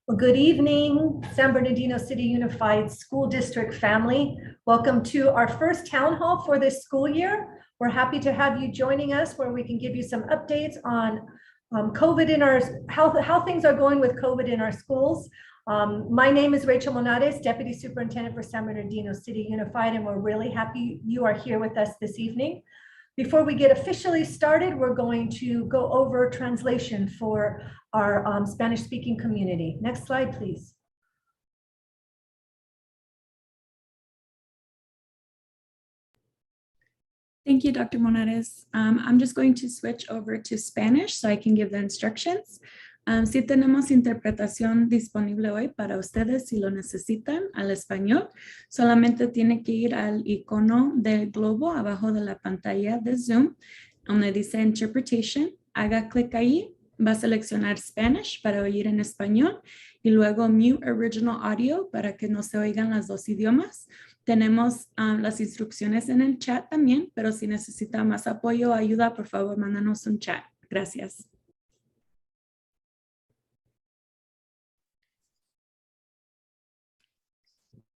Well, good evening, San Bernardino City Unified School District family. Welcome to our first town hall for this school year. We're happy to have you joining us where we can give you some updates on COVID in our, how things are going with COVID in our schools. My name is Rachel Monares, Deputy Superintendent for San Bernardino City Unified, and we're really happy you are here with us this evening. Before we get officially started, we're going to go over translation for our Spanish-speaking community. Next slide, please. Thank you, Dr. Monares. I'm just going to switch over to Spanish so I can give the instructions. Sí tenemos interpretación disponible hoy para ustedes si lo necesitan al español. Solamente tiene que ir al icono del globo abajo de la pantalla de Zoom, donde dice Interpretation. Haga clic ahí, va a seleccionar Spanish para oír en español y luego Mute Original Audio para que no se oigan los dos idiomas. Tenemos las instrucciones en el chat también, pero si necesita más apoyo o ayuda, por favor, mándanos un chat. Gracias.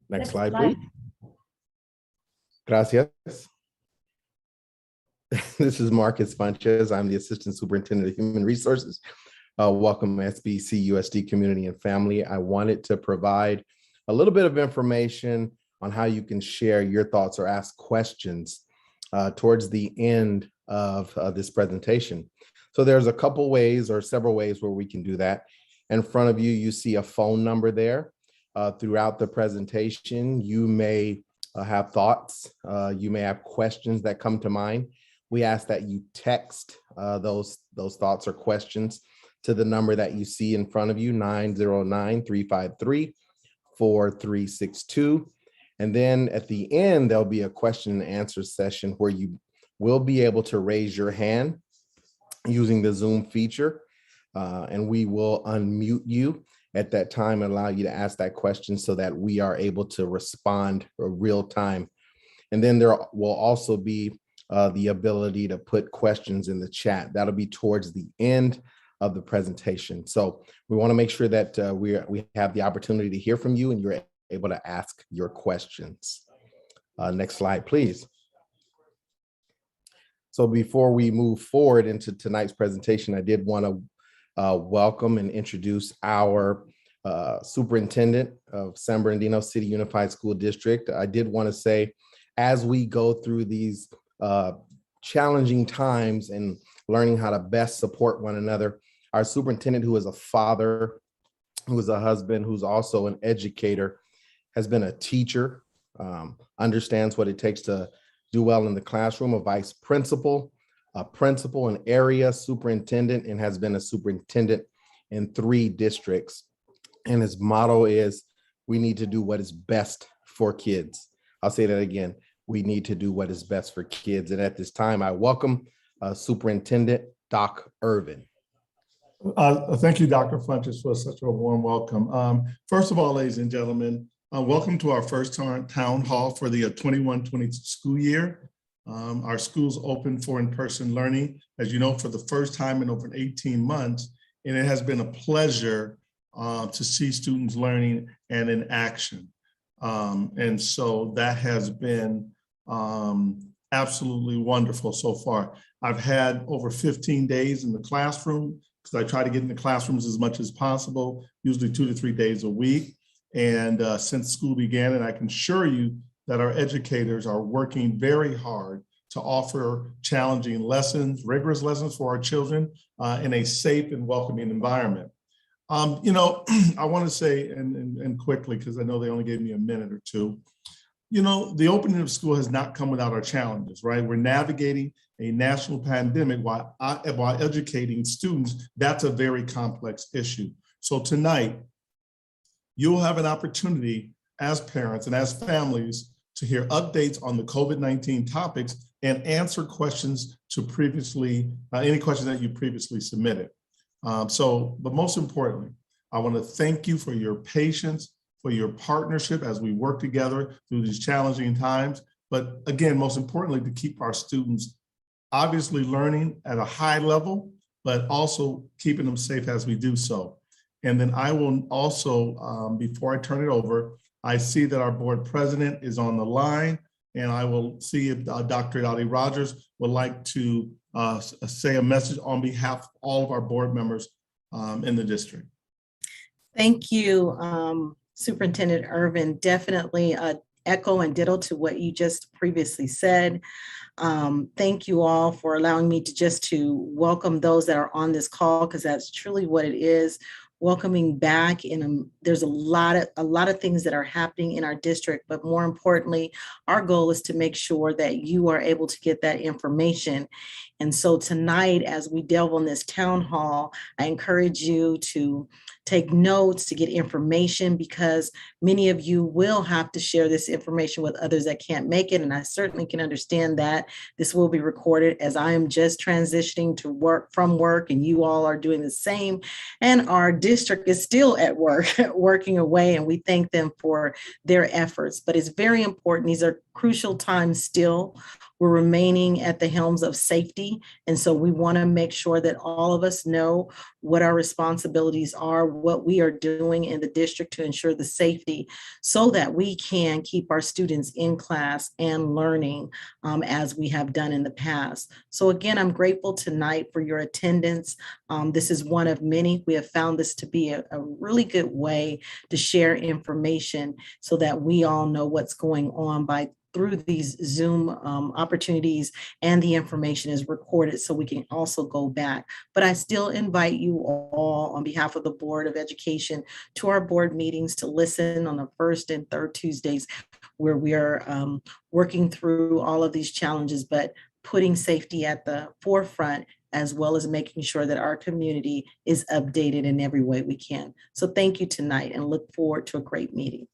Next slide, please. Gracias. This is Marcus Sanchez. I'm the Assistant Superintendent of Human Resources. Welcome, SBC USD community and family. I wanted to provide a little bit of information on how you can share your thoughts or ask questions towards the end of this presentation. So there's a couple ways or several ways where we can do that. In front of you, you see a phone number there. Throughout the presentation, you may have thoughts, you may have questions that come to mind. We ask that you text those thoughts or questions to the number that you see in front of you, 909-353-4362. And then at the end, there'll be a question and answer session where you will be able to raise your hand using the Zoom feature, and we will unmute you at that time and allow you to ask that question so that we are able to respond real time. And then there will also be the ability to put questions in the chat. That'll be towards the end of the presentation. So we want to make sure that we have the opportunity to hear from you and you're able to ask your questions. Next slide, please. So before we move forward into tonight's presentation, I did want to welcome and introduce our Superintendent of San Bernardino City Unified School District. I did want to say, as we go through these challenging times and learning how to best support one another, our superintendent, who is a father, who is a husband, who's also an educator, has been a teacher, understands what it takes to do well in the classroom, a vice principal, a principal, an area superintendent, and has been a superintendent in 3 districts. And his motto is, we need to do what is best for kids. I'll say that again. We need to do what is best for kids. And at this time, I welcome Superintendent Doc Irvin. Thank you, Dr. Fuentes, for such a warm welcome. First of all, ladies and gentlemen, welcome to our first town hall for the 21-22 school year. Our schools open for in-person learning, as you know, for the first time in over 18 months. And it has been a pleasure to see students learning and in action. And so that has been absolutely wonderful so far. I've had over 15 days in the classroom because I try to get in the classrooms as much as possible, usually 2 to 3 days a week. And since school began, and I can assure you that our educators are working very hard to offer challenging lessons, rigorous lessons for our children in a safe and welcoming environment. You know, I want to say, and quickly, because I know they only gave me a minute or two, you know, the opening of school has not come without our challenges, right? We're navigating a national pandemic while educating students. That's a very complex issue. So tonight, you'll have an opportunity as parents and as families to hear updates on the COVID-19 topics and answer questions to previously, any questions that you previously submitted. But most importantly, I want to thank you for your patience, for your partnership as we work together through these challenging times. But again, most importantly, to keep our students obviously learning at a high level, but also keeping them safe as we do so. And then I will also, before I turn it over, I see that our board president is on the line, and I will see if Dr. Dottie Rogers would like to say a message on behalf of all of our board members in the district. Thank you, Superintendent Irvin. Definitely echo and ditto to what you just previously said. Thank you all for allowing me to welcome those that are on this call, because that's truly what it is. Welcoming back there's a lot of things that are happening in our district, but more importantly, our goal is to make sure that you are able to get that information. And so tonight, as we delve on this town hall, I encourage you to take notes, to get information, because many of you will have to share this information with others that can't make it. And I certainly can understand that this will be recorded, as I am just transitioning to work and you all are doing the same. And our district is still at work, working away, and we thank them for their efforts. But it's very important. These are crucial times still. We're remaining at the helms of safety. And so we want to make sure that all of us know what our responsibilities are, what we are doing in the district to ensure the safety, so that we can keep our students in class and learning as we have done in the past. So again, I'm grateful tonight for your attendance. This is one of many. We have found this to be a really good way to share information so that we all know what's going on through these Zoom opportunities, and the information is recorded so we can also go back. But I still invite you all on behalf of the Board of Education to our board meetings to listen on the first and third Tuesdays, where we are working through all of these challenges, but putting safety at the forefront, as well as making sure that our community is updated in every way we can. So thank you tonight, and look forward to a great meeting.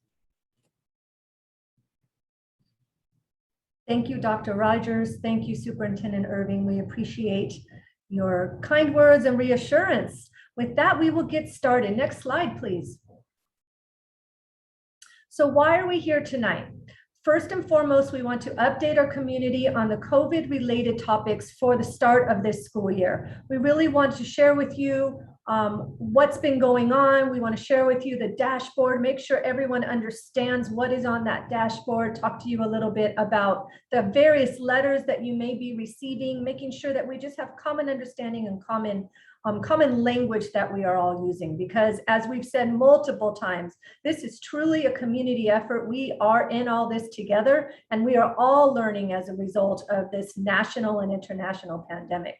Thank you, Dr. Rogers. Thank you, Superintendent Irving. We appreciate your kind words and reassurance. With that, we will get started. Next slide, please. So why are we here tonight? First and foremost, we want to update our community on the COVID-related topics for the start of this school year. We really want to share with you what's been going on. We want to share with you the dashboard, make sure everyone understands what is on that dashboard, talk to you a little bit about the various letters that you may be receiving, making sure that we just have common understanding and common language that we are all using, because as we've said multiple times, this is truly a community effort. We are in all this together, and we are all learning as a result of this national and international pandemic.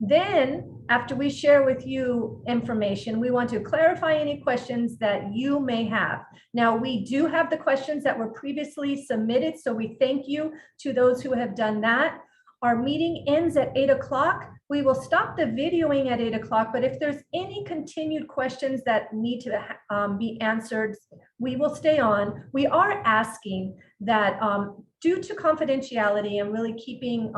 Then, after we share with you information, we want to clarify any questions that you may have. Now, we do have the questions that were previously submitted, so we thank you to those who have done that. Our meeting ends at 8 o'clock. We will stop the videoing at 8 o'clock, but if there's any continued questions that need to be answered, we will stay on. We are asking that due to confidentiality and really keeping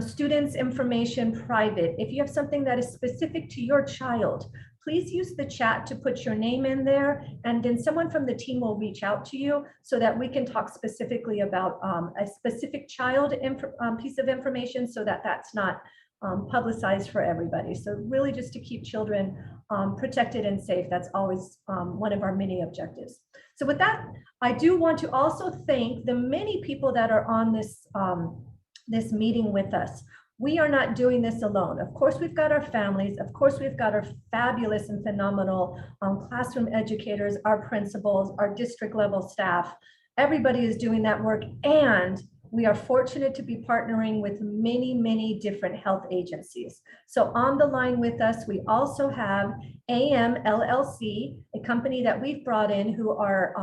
students' information private, if you have something that is specific to your child, please use the chat to put your name in there, and then someone from the team will reach out to you so that we can talk specifically about a specific child piece of information, so that that's not publicized for everybody. So really just to keep children protected and safe. That's always one of our many objectives. So with that, I do want to also thank the many people that are on this this meeting with us. We are not doing this alone. Of course, we've got our families. Of course, we've got our fabulous and phenomenal classroom educators, our principals, our district level staff. Everybody is doing that work, and we are fortunate to be partnering with many, many different health agencies. So on the line with us, we also have AM LLC, a company that we've brought in who are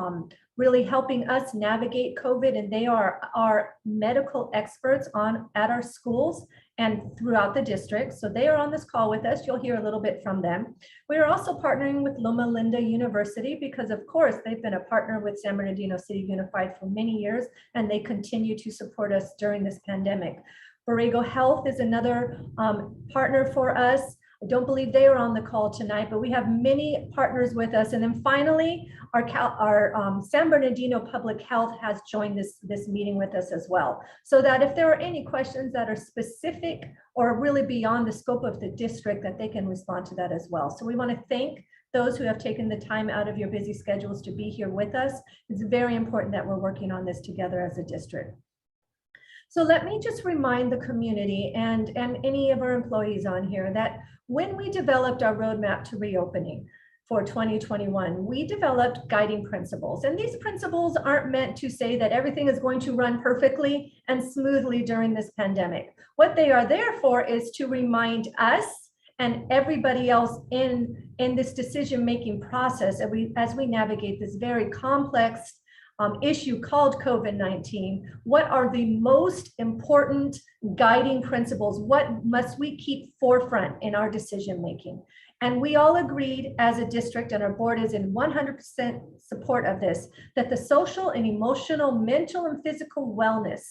really helping us navigate COVID, and they are our medical experts at our schools and throughout the district. So they are on this call with us. You'll hear a little bit from them. We are also partnering with Loma Linda University because, of course, they've been a partner with San Bernardino City Unified for many years, and they continue to support us during this pandemic. Borrego Health is another partner for us. I don't believe they are on the call tonight, but we have many partners with us. And then finally, our San Bernardino Public Health has joined this meeting with us as well. So that if there are any questions that are specific or really beyond the scope of the district, that they can respond to that as well. So we want to thank those who have taken the time out of your busy schedules to be here with us. It's very important that we're working on this together as a district. So let me just remind the community and any of our employees on here that when we developed our roadmap to reopening for 2021, we developed guiding principles. And these principles aren't meant to say that everything is going to run perfectly and smoothly during this pandemic. What they are there for is to remind us and everybody else in this decision-making process as we navigate this very complex issue called COVID-19, what are the most important guiding principles? What must we keep forefront in our decision-making? And we all agreed as a district, and our board is in 100% support of this, that the social and emotional, mental and physical wellness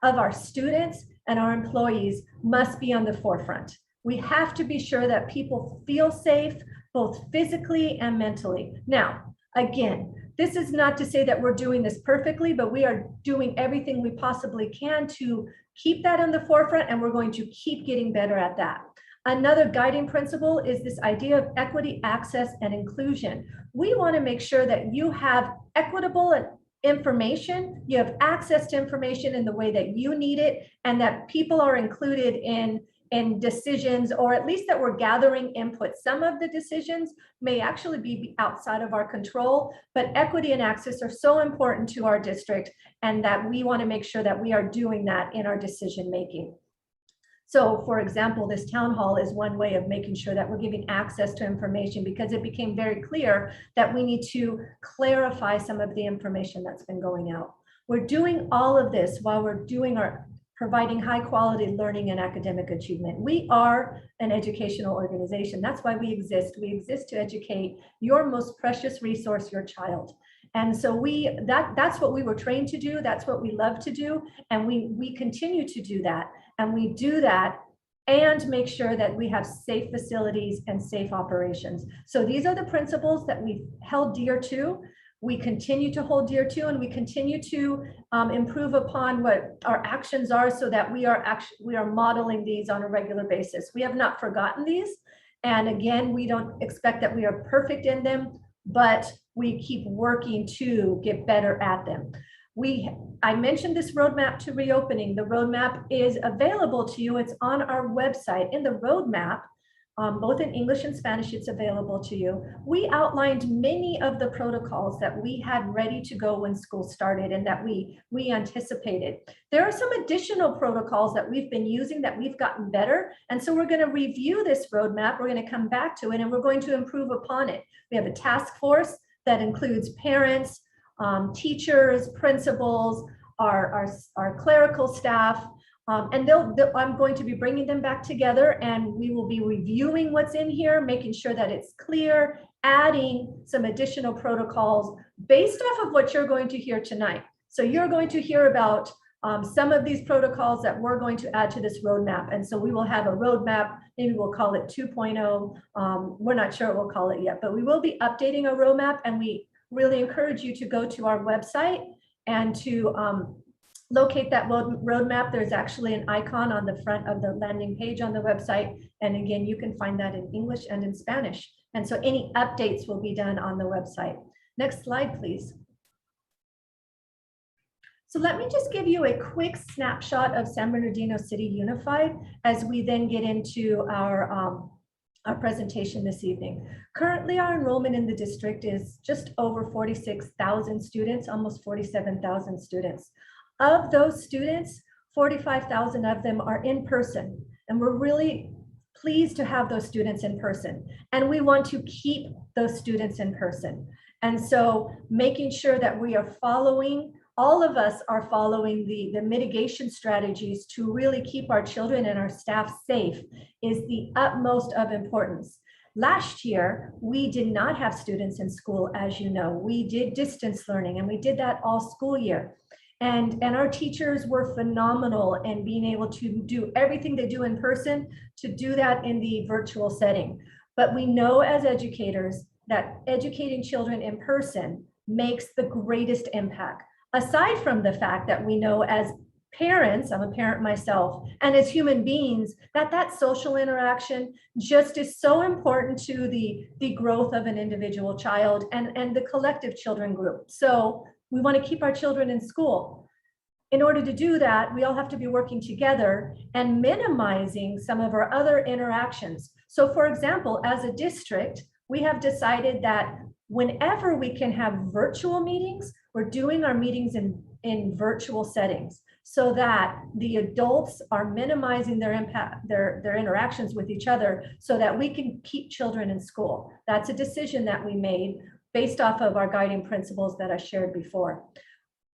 of our students and our employees must be on the forefront. We have to be sure that people feel safe, both physically and mentally. Now, again, this is not to say that we're doing this perfectly, but we are doing everything we possibly can to keep that on the forefront, and we're going to keep getting better at that. Another guiding principle is this idea of equity, access, and inclusion. We want to make sure that you have equitable information, you have access to information in the way that you need it, and that people are included in decisions, or at least that we're gathering input. Some of the decisions may actually be outside of our control, but equity and access are so important to our district, and that we want to make sure that we are doing that in our decision making. So for example, this town hall is one way of making sure that we're giving access to information, because it became very clear that we need to clarify some of the information that's been going out. We're doing all of this while we're providing high quality learning and academic achievement. We are an educational organization. That's why we exist. We exist to educate your most precious resource, your child. And so that's what we were trained to do. That's what we love to do. And we continue to do that. And we do that and make sure that we have safe facilities and safe operations. So these are the principles that we've held dear to. We continue to hold dear to, and we continue to improve upon what our actions are, so that we are modeling these on a regular basis. We have not forgotten these. And again, we don't expect that we are perfect in them, but we keep working to get better at them. I mentioned this roadmap to reopening. The roadmap is available to you. It's on our website. In the roadmap, both in English and Spanish, it's available to you. We outlined many of the protocols that we had ready to go when school started and that we anticipated. There are some additional protocols that we've been using that we've gotten better. And so we're going to review this roadmap. We're going to come back to it, and we're going to improve upon it. We have a task force that includes parents, teachers, principals, our clerical staff, and I'm going to be bringing them back together, and we will be reviewing what's in here, making sure that it's clear, adding some additional protocols based off of what you're going to hear tonight. So you're going to hear about some of these protocols that we're going to add to this roadmap. And so we will have a roadmap, maybe we'll call it 2.0. We're not sure what we'll call it yet, but we will be updating our roadmap, and we really encourage you to go to our website and to locate that roadmap. There's actually an icon on the front of the landing page on the website. And again, you can find that in English and in Spanish. And so any updates will be done on the website. Next slide, please. So let me just give you a quick snapshot of San Bernardino City Unified as we then get into our presentation this evening. Currently, our enrollment in the district is just over 46,000 students, almost 47,000 students. Of those students, 45,000 of them are in person, and we're really pleased to have those students in person, and we want to keep those students in person. And so making sure that we are following, all of us are following the mitigation strategies to really keep our children and our staff safe is the utmost of importance. Last year, we did not have students in school, as you know. We did distance learning, and we did that all school year. And our teachers were phenomenal in being able to do everything they do in person, to do that in the virtual setting. But we know as educators that educating children in person makes the greatest impact. Aside from the fact that we know as parents, I'm a parent myself, and as human beings, that social interaction just is so important to the growth of an individual child and the collective children group. So we want to keep our children in school. In order to do that, we all have to be working together and minimizing some of our other interactions. So for example, as a district, we have decided that whenever we can have virtual meetings, we're doing our meetings in virtual settings, so that the adults are minimizing their impact, their interactions with each other, so that we can keep children in school. That's a decision that we made based off of our guiding principles that I shared before.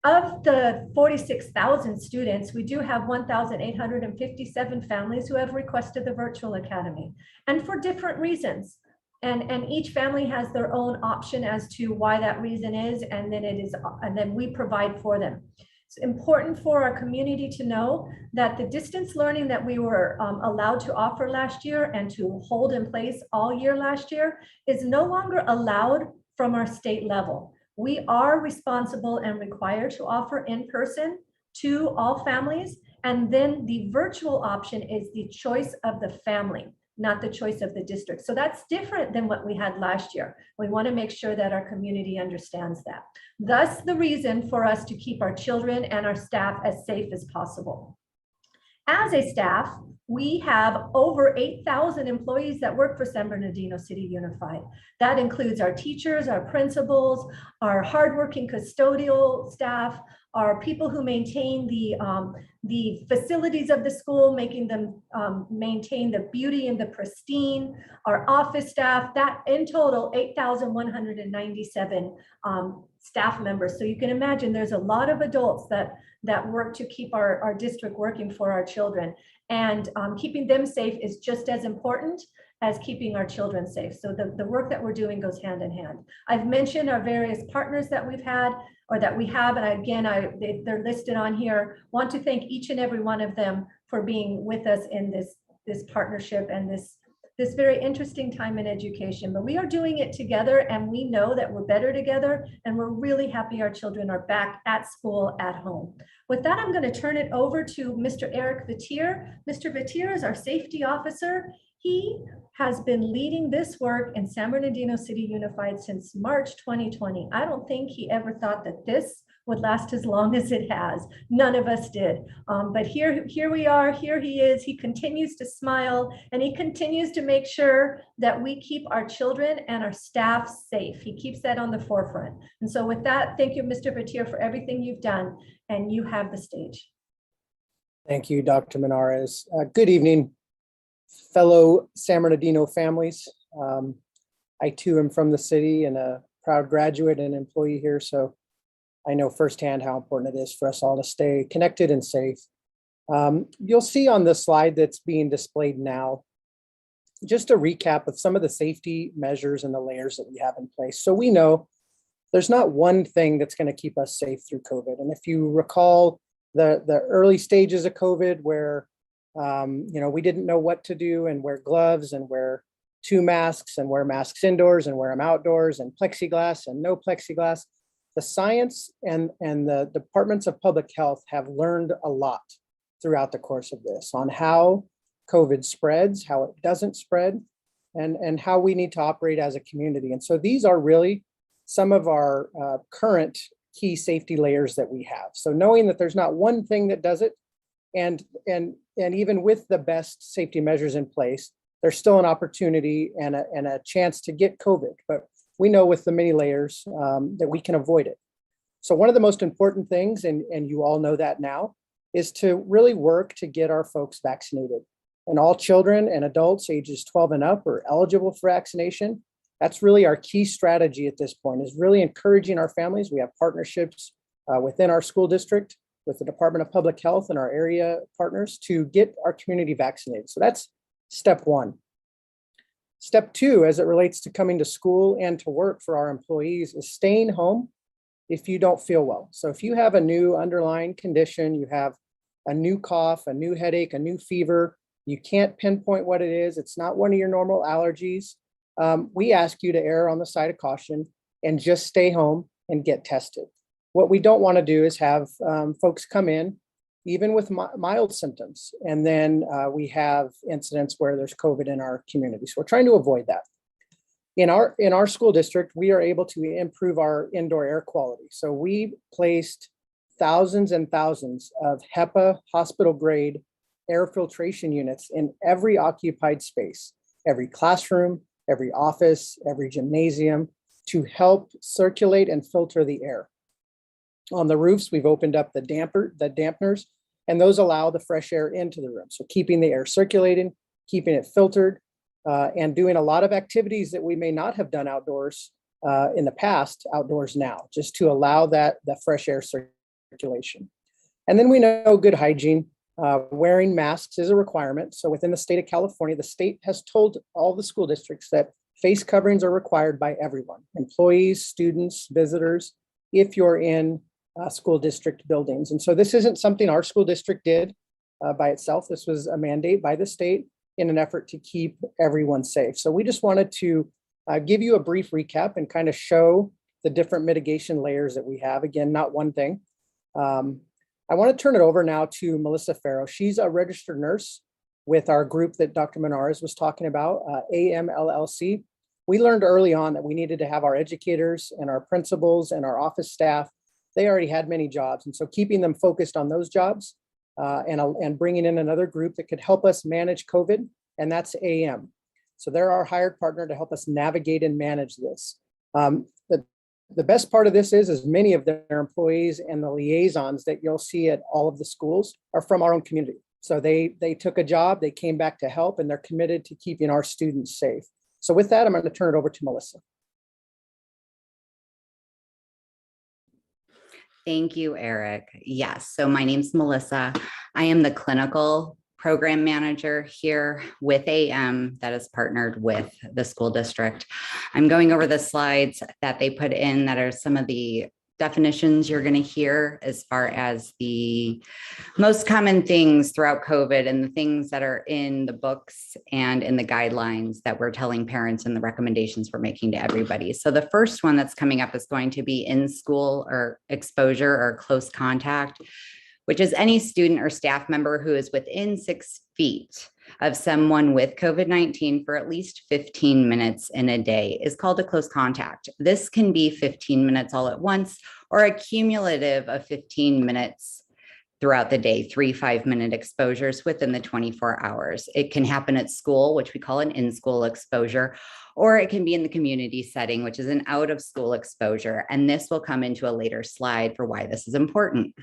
Of the 46,000 students, we do have 1,857 families who have requested the virtual academy, and for different reasons. And each family has their own option as to why that reason is, and then we provide for them. It's important for our community to know that the distance learning that we were allowed to offer last year and to hold in place all year last year is no longer allowed from our state level. We are responsible and required to offer in person to all families, and then the virtual option is the choice of the family, not the choice of the district. So that's different than what we had last year. We want to make sure that our community understands that. Thus, the reason for us to keep our children and our staff as safe as possible. As a staff, we have over 8,000 employees that work for San Bernardino City Unified. That includes our teachers, our principals, our hardworking custodial staff, our people who maintain the facilities of the school, making them maintain the beauty and the pristine, our office staff, that in total 8,197 staff members. So you can imagine there's a lot of adults that work to keep our district working for our children. And keeping them safe is just as important as keeping our children safe. So the work that we're doing goes hand in hand. I've mentioned our various partners that we've had or that we have, and again, they're listed on here. Want to thank each and every one of them for being with us in this partnership and this very interesting time in education. But we are doing it together, and we know that we're better together, and we're really happy our children are back at school, at home. With that, I'm going to turn it over to Mr. Eric Vatier. Mr. Vatier is our safety officer. He has been leading this work in San Bernardino City Unified since March 2020. I don't think he ever thought that this would last as long as it has. None of us did. But here we are, here he is. He continues to smile, and he continues to make sure that we keep our children and our staff safe. He keeps that on the forefront. And so with that, thank you, Mr. Vatier, for everything you've done, and you have the stage. Thank you, Dr. Menares. Good evening, fellow San Bernardino families. I too am from the city and a proud graduate and employee here, so I know firsthand how important it is for us all to stay connected and safe. You'll see on the slide that's being displayed now, just a recap of some of the safety measures and the layers that we have in place. So we know there's not one thing that's going to keep us safe through COVID. And if you recall the early stages of COVID where we didn't know what to do and wear gloves and wear 2 masks and wear masks indoors and wear them outdoors and plexiglass and no plexiglass. The science and the departments of public health have learned a lot throughout the course of this on how COVID spreads, how it doesn't spread, and how we need to operate as a community. And so these are really some of our current key safety layers that we have. So knowing that there's not one thing that does it, and even with the best safety measures in place, there's still an opportunity and a chance to get COVID. But we know with the many layers that we can avoid it. So one of the most important things, and you all know that now, is to really work to get our folks vaccinated. And all children and adults ages 12 and up are eligible for vaccination. That's really our key strategy at this point, is really encouraging our families. We have partnerships within our school district with the Department of Public Health and our area partners to get our community vaccinated. So that's step one. Step two, as it relates to coming to school and to work for our employees, is staying home if you don't feel well. So if you have a new underlying condition, you have a new cough, a new headache, a new fever, you can't pinpoint what it is, it's not one of your normal allergies, we ask you to err on the side of caution and just stay home and get tested. What we don't want to do is have folks come in, even with mild symptoms, and then we have incidents where there's COVID in our community. So we're trying to avoid that. In our school district, we are able to improve our indoor air quality. So we placed thousands and thousands of HEPA hospital grade air filtration units in every occupied space, every classroom, every office, every gymnasium, to help circulate and filter the air. On the roofs, we've opened up the dampeners, and those allow the fresh air into the room. So keeping the air circulating, keeping it filtered, and doing a lot of activities that we may not have done outdoors in the past, outdoors now, just to allow that fresh air circulation. And then we know good hygiene. Wearing masks is a requirement. So within the state of California, the state has told all the school districts that face coverings are required by everyone, employees, students, visitors, if you're in school district buildings. And so this isn't something our school district did by itself. This was a mandate by the state in an effort to keep everyone safe. So we just wanted to give you a brief recap and kind of show the different mitigation layers that we have. Again, not one thing. I want to turn it over now to Melissa Farrow. She's a registered nurse with our group that Dr. Menares was talking about, AMLLC. We learned early on that we needed to have our educators and our principals and our office staff. They already had many jobs. And so keeping them focused on those jobs and bringing in another group that could help us manage COVID, and that's AM. So they're our hired partner to help us navigate and manage this. The best part of this is many of their employees and the liaisons that you'll see at all of the schools are from our own community. So they took a job, they came back to help, and they're committed to keeping our students safe. So with that, I'm going to turn it over to Melissa. Thank you, Eric. Yes, so my name's Melissa. I am the clinical program manager here with AM that is partnered with the school district. I'm going over the slides that they put in that are some of the definitions you're going to hear as far as the most common things throughout COVID and the things that are in the books and in the guidelines that we're telling parents and the recommendations we're making to everybody. So the first one that's coming up is going to be in school or exposure or close contact, which is any student or staff member who is within 6 feet of someone with COVID-19 for at least 15 minutes in a day is called a close contact. This can be 15 minutes all at once or a cumulative of 15 minutes throughout the day, 3 5-minute exposures within the 24 hours. It can happen at school, which we call an in-school exposure, or it can be in the community setting, which is an out-of-school exposure. And this will come into a later slide for why this is important.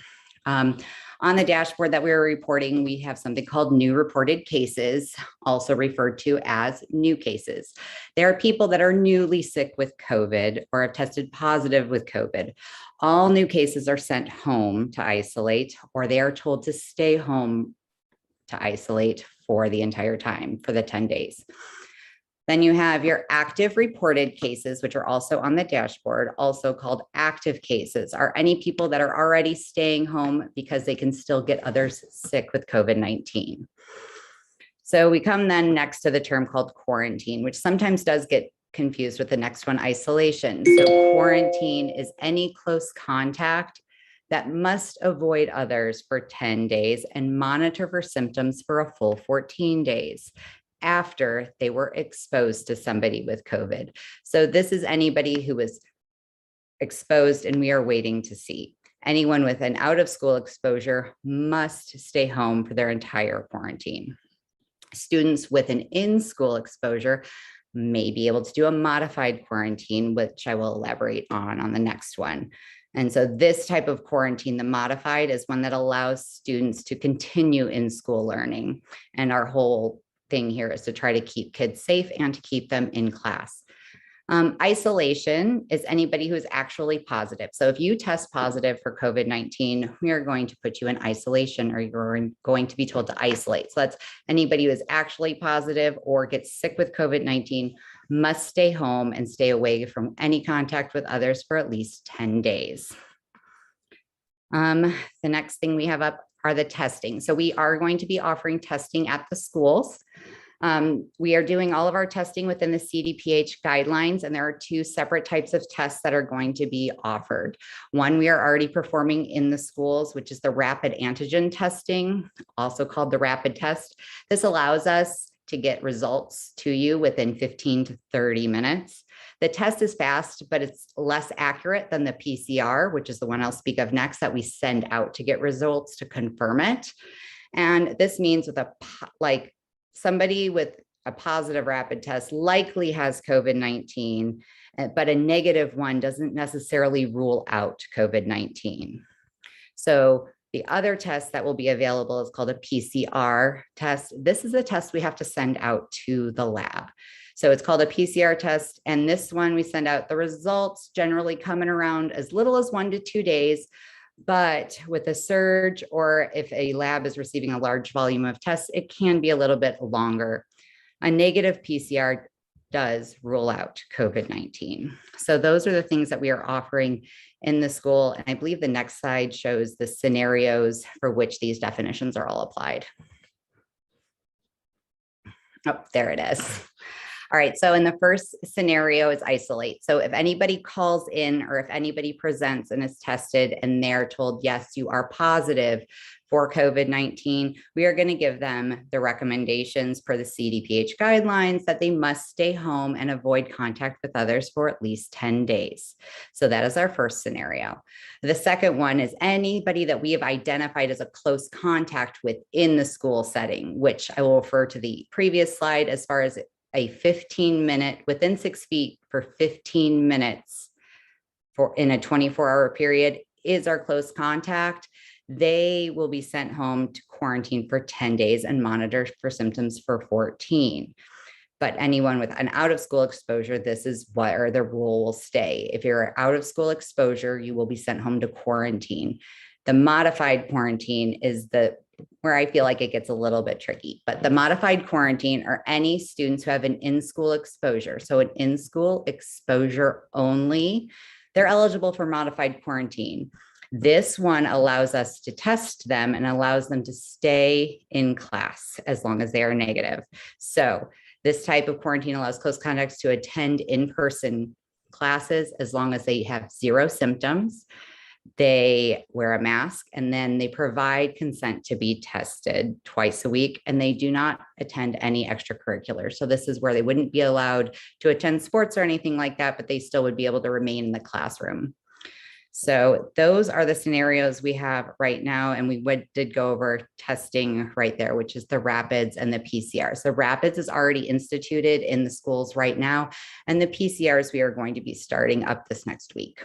On the dashboard that we were reporting, we have something called new reported cases, also referred to as new cases. There are people that are newly sick with COVID or have tested positive with COVID. All new cases are sent home to isolate, or they are told to stay home to isolate for the entire time, for the 10 days. Then you have your active reported cases, which are also on the dashboard, also called active cases, are any people that are already staying home because they can still get others sick with COVID-19. So we come then next to the term called quarantine, which sometimes does get confused with the next one, isolation. So quarantine is any close contact that must avoid others for 10 days and monitor for symptoms for a full 14 days. After they were exposed to somebody with COVID. So this is anybody who was exposed and we are waiting to see. Anyone with an out of school exposure must stay home for their entire quarantine. Students with an in-school exposure may be able to do a modified quarantine, which I will elaborate on the next one. And so this type of quarantine, the modified, is one that allows students to continue in school learning. And our whole thing here is to try to keep kids safe and to keep them in class. Isolation is anybody who is actually positive. So if you test positive for COVID-19, we are going to put you in isolation, or you're going to be told to isolate. So that's anybody who is actually positive or gets sick with COVID-19 must stay home and stay away from any contact with others for at least 10 days. The next thing we have up are the testing. So we are going to be offering testing at the schools. We are doing all of our testing within the CDPH guidelines, and there are two separate types of tests that are going to be offered. One we are already performing in the schools, which is the rapid antigen testing, also called the rapid test. This allows us to get results to you within 15 to 30 minutes. The test is fast, but it's less accurate than the PCR, which is the one I'll speak of next, that we send out to get results to confirm it. And this means with somebody with a positive rapid test likely has COVID-19, but a negative one doesn't necessarily rule out COVID-19. So the other test that will be available is called a PCR test. This is a test we have to send out to the lab. So it's called a PCR test. And this one we send out, the results generally coming around as little as 1 to 2 days. But with a surge, or if a lab is receiving a large volume of tests, it can be a little bit longer. A negative PCR does rule out COVID-19. So those are the things that we are offering in the school. And I believe the next slide shows the scenarios for which these definitions are all applied. Oh, there it is. All right, so in the first scenario is isolate. So if anybody calls in or if anybody presents and is tested and they're told, yes, you are positive for COVID-19, we are going to give them the recommendations per the CDPH guidelines that they must stay home and avoid contact with others for at least 10 days. So that is our first scenario. The second one is anybody that we have identified as a close contact within the school setting, which I will refer to the previous slide as far as a 15-minute within 6 feet for 15 minutes in a 24-hour period is our close contact. They will be sent home to quarantine for 10 days and monitored for symptoms for 14. But anyone with an out of school exposure, this is where the rule will stay. If you're out of school exposure, you will be sent home to quarantine. The modified quarantine is where I feel like it gets a little bit tricky, but the modified quarantine are any students who have an in-school exposure. So an in-school exposure only, they're eligible for modified quarantine. This one allows us to test them and allows them to stay in class as long as they are negative. So this type of quarantine allows close contacts to attend in-person classes as long as they have 0 symptoms. They wear a mask, and then they provide consent to be tested twice a week, and they do not attend any extracurriculars. So this is where they wouldn't be allowed to attend sports or anything like that, but they still would be able to remain in the classroom. So those are the scenarios we have right now. And we did go over testing right there, which is the rapids and the PCR. So rapids is already instituted in the schools right now, and the PCRs we are going to be starting up this next week.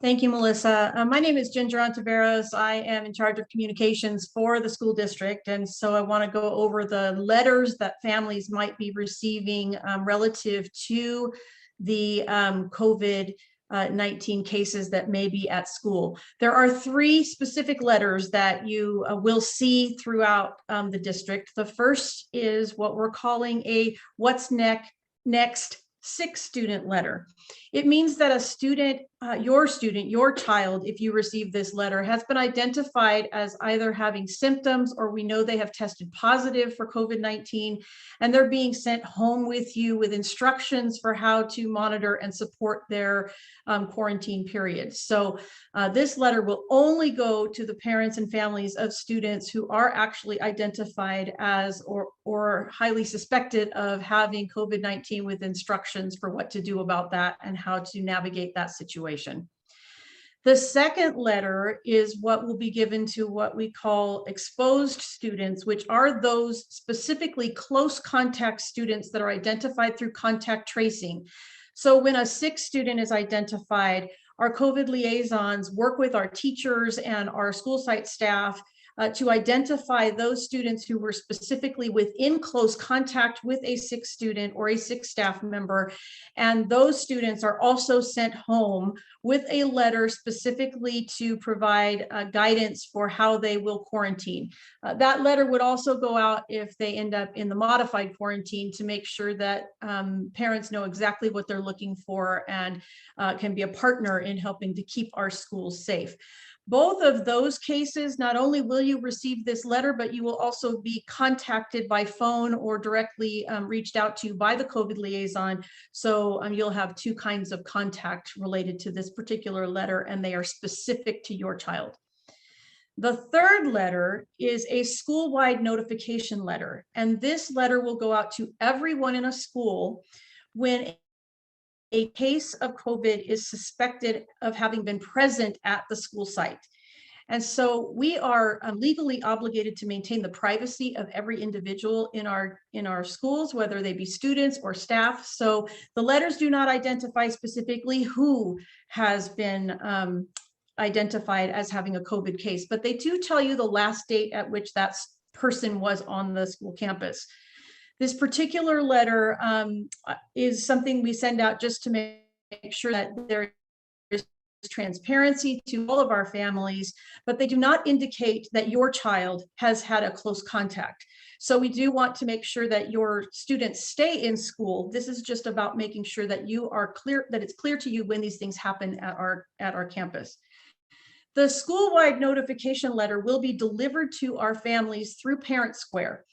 Thank you, Melissa. My name is Ginger Ontiveros. I am in charge of communications for the school district. And so I want to go over the letters that families might be receiving relative to the COVID-19 cases that may be at school. There are 3 specific letters that you will see throughout the district. The first is what we're calling a What's Next sick student letter. It means that a student, your child, if you receive this letter, has been identified as either having symptoms or we know they have tested positive for COVID-19, and they're being sent home with you with instructions for how to monitor and support their quarantine period. So this letter will only go to the parents and families of students who are actually identified as or highly suspected of having COVID-19 with instructions for what to do about that and how to navigate that situation. The second letter is what will be given to what we call exposed students, which are those specifically close contact students that are identified through contact tracing. So when a sick student is identified, our COVID liaisons work with our teachers and our school site staff to identify those students who were specifically within close contact with a sick student or a sick staff member. And those students are also sent home with a letter specifically to provide guidance for how they will quarantine. That letter would also go out if they end up in the modified quarantine to make sure that parents know exactly what they're looking for and can be a partner in helping to keep our schools safe. Both of those cases, not only will you receive this letter, but you will also be contacted by phone or directly reached out to by the COVID liaison. So you'll have two kinds of contact related to this particular letter, and they are specific to your child. The third letter is a school-wide notification letter, and this letter will go out to everyone in a school when a case of COVID is suspected of having been present at the school site. And so we are legally obligated to maintain the privacy of every individual in our schools, whether they be students or staff. So the letters do not identify specifically who has been identified as having a COVID case, but they do tell you the last date at which that person was on the school campus. This particular letter is something we send out just to make sure that there is transparency to all of our families, but they do not indicate that your child has had a close contact. So we do want to make sure that your students stay in school. This is just about making sure that you are clear, that it's clear to you when these things happen at our campus. The school-wide notification letter will be delivered to our families through Parent Square.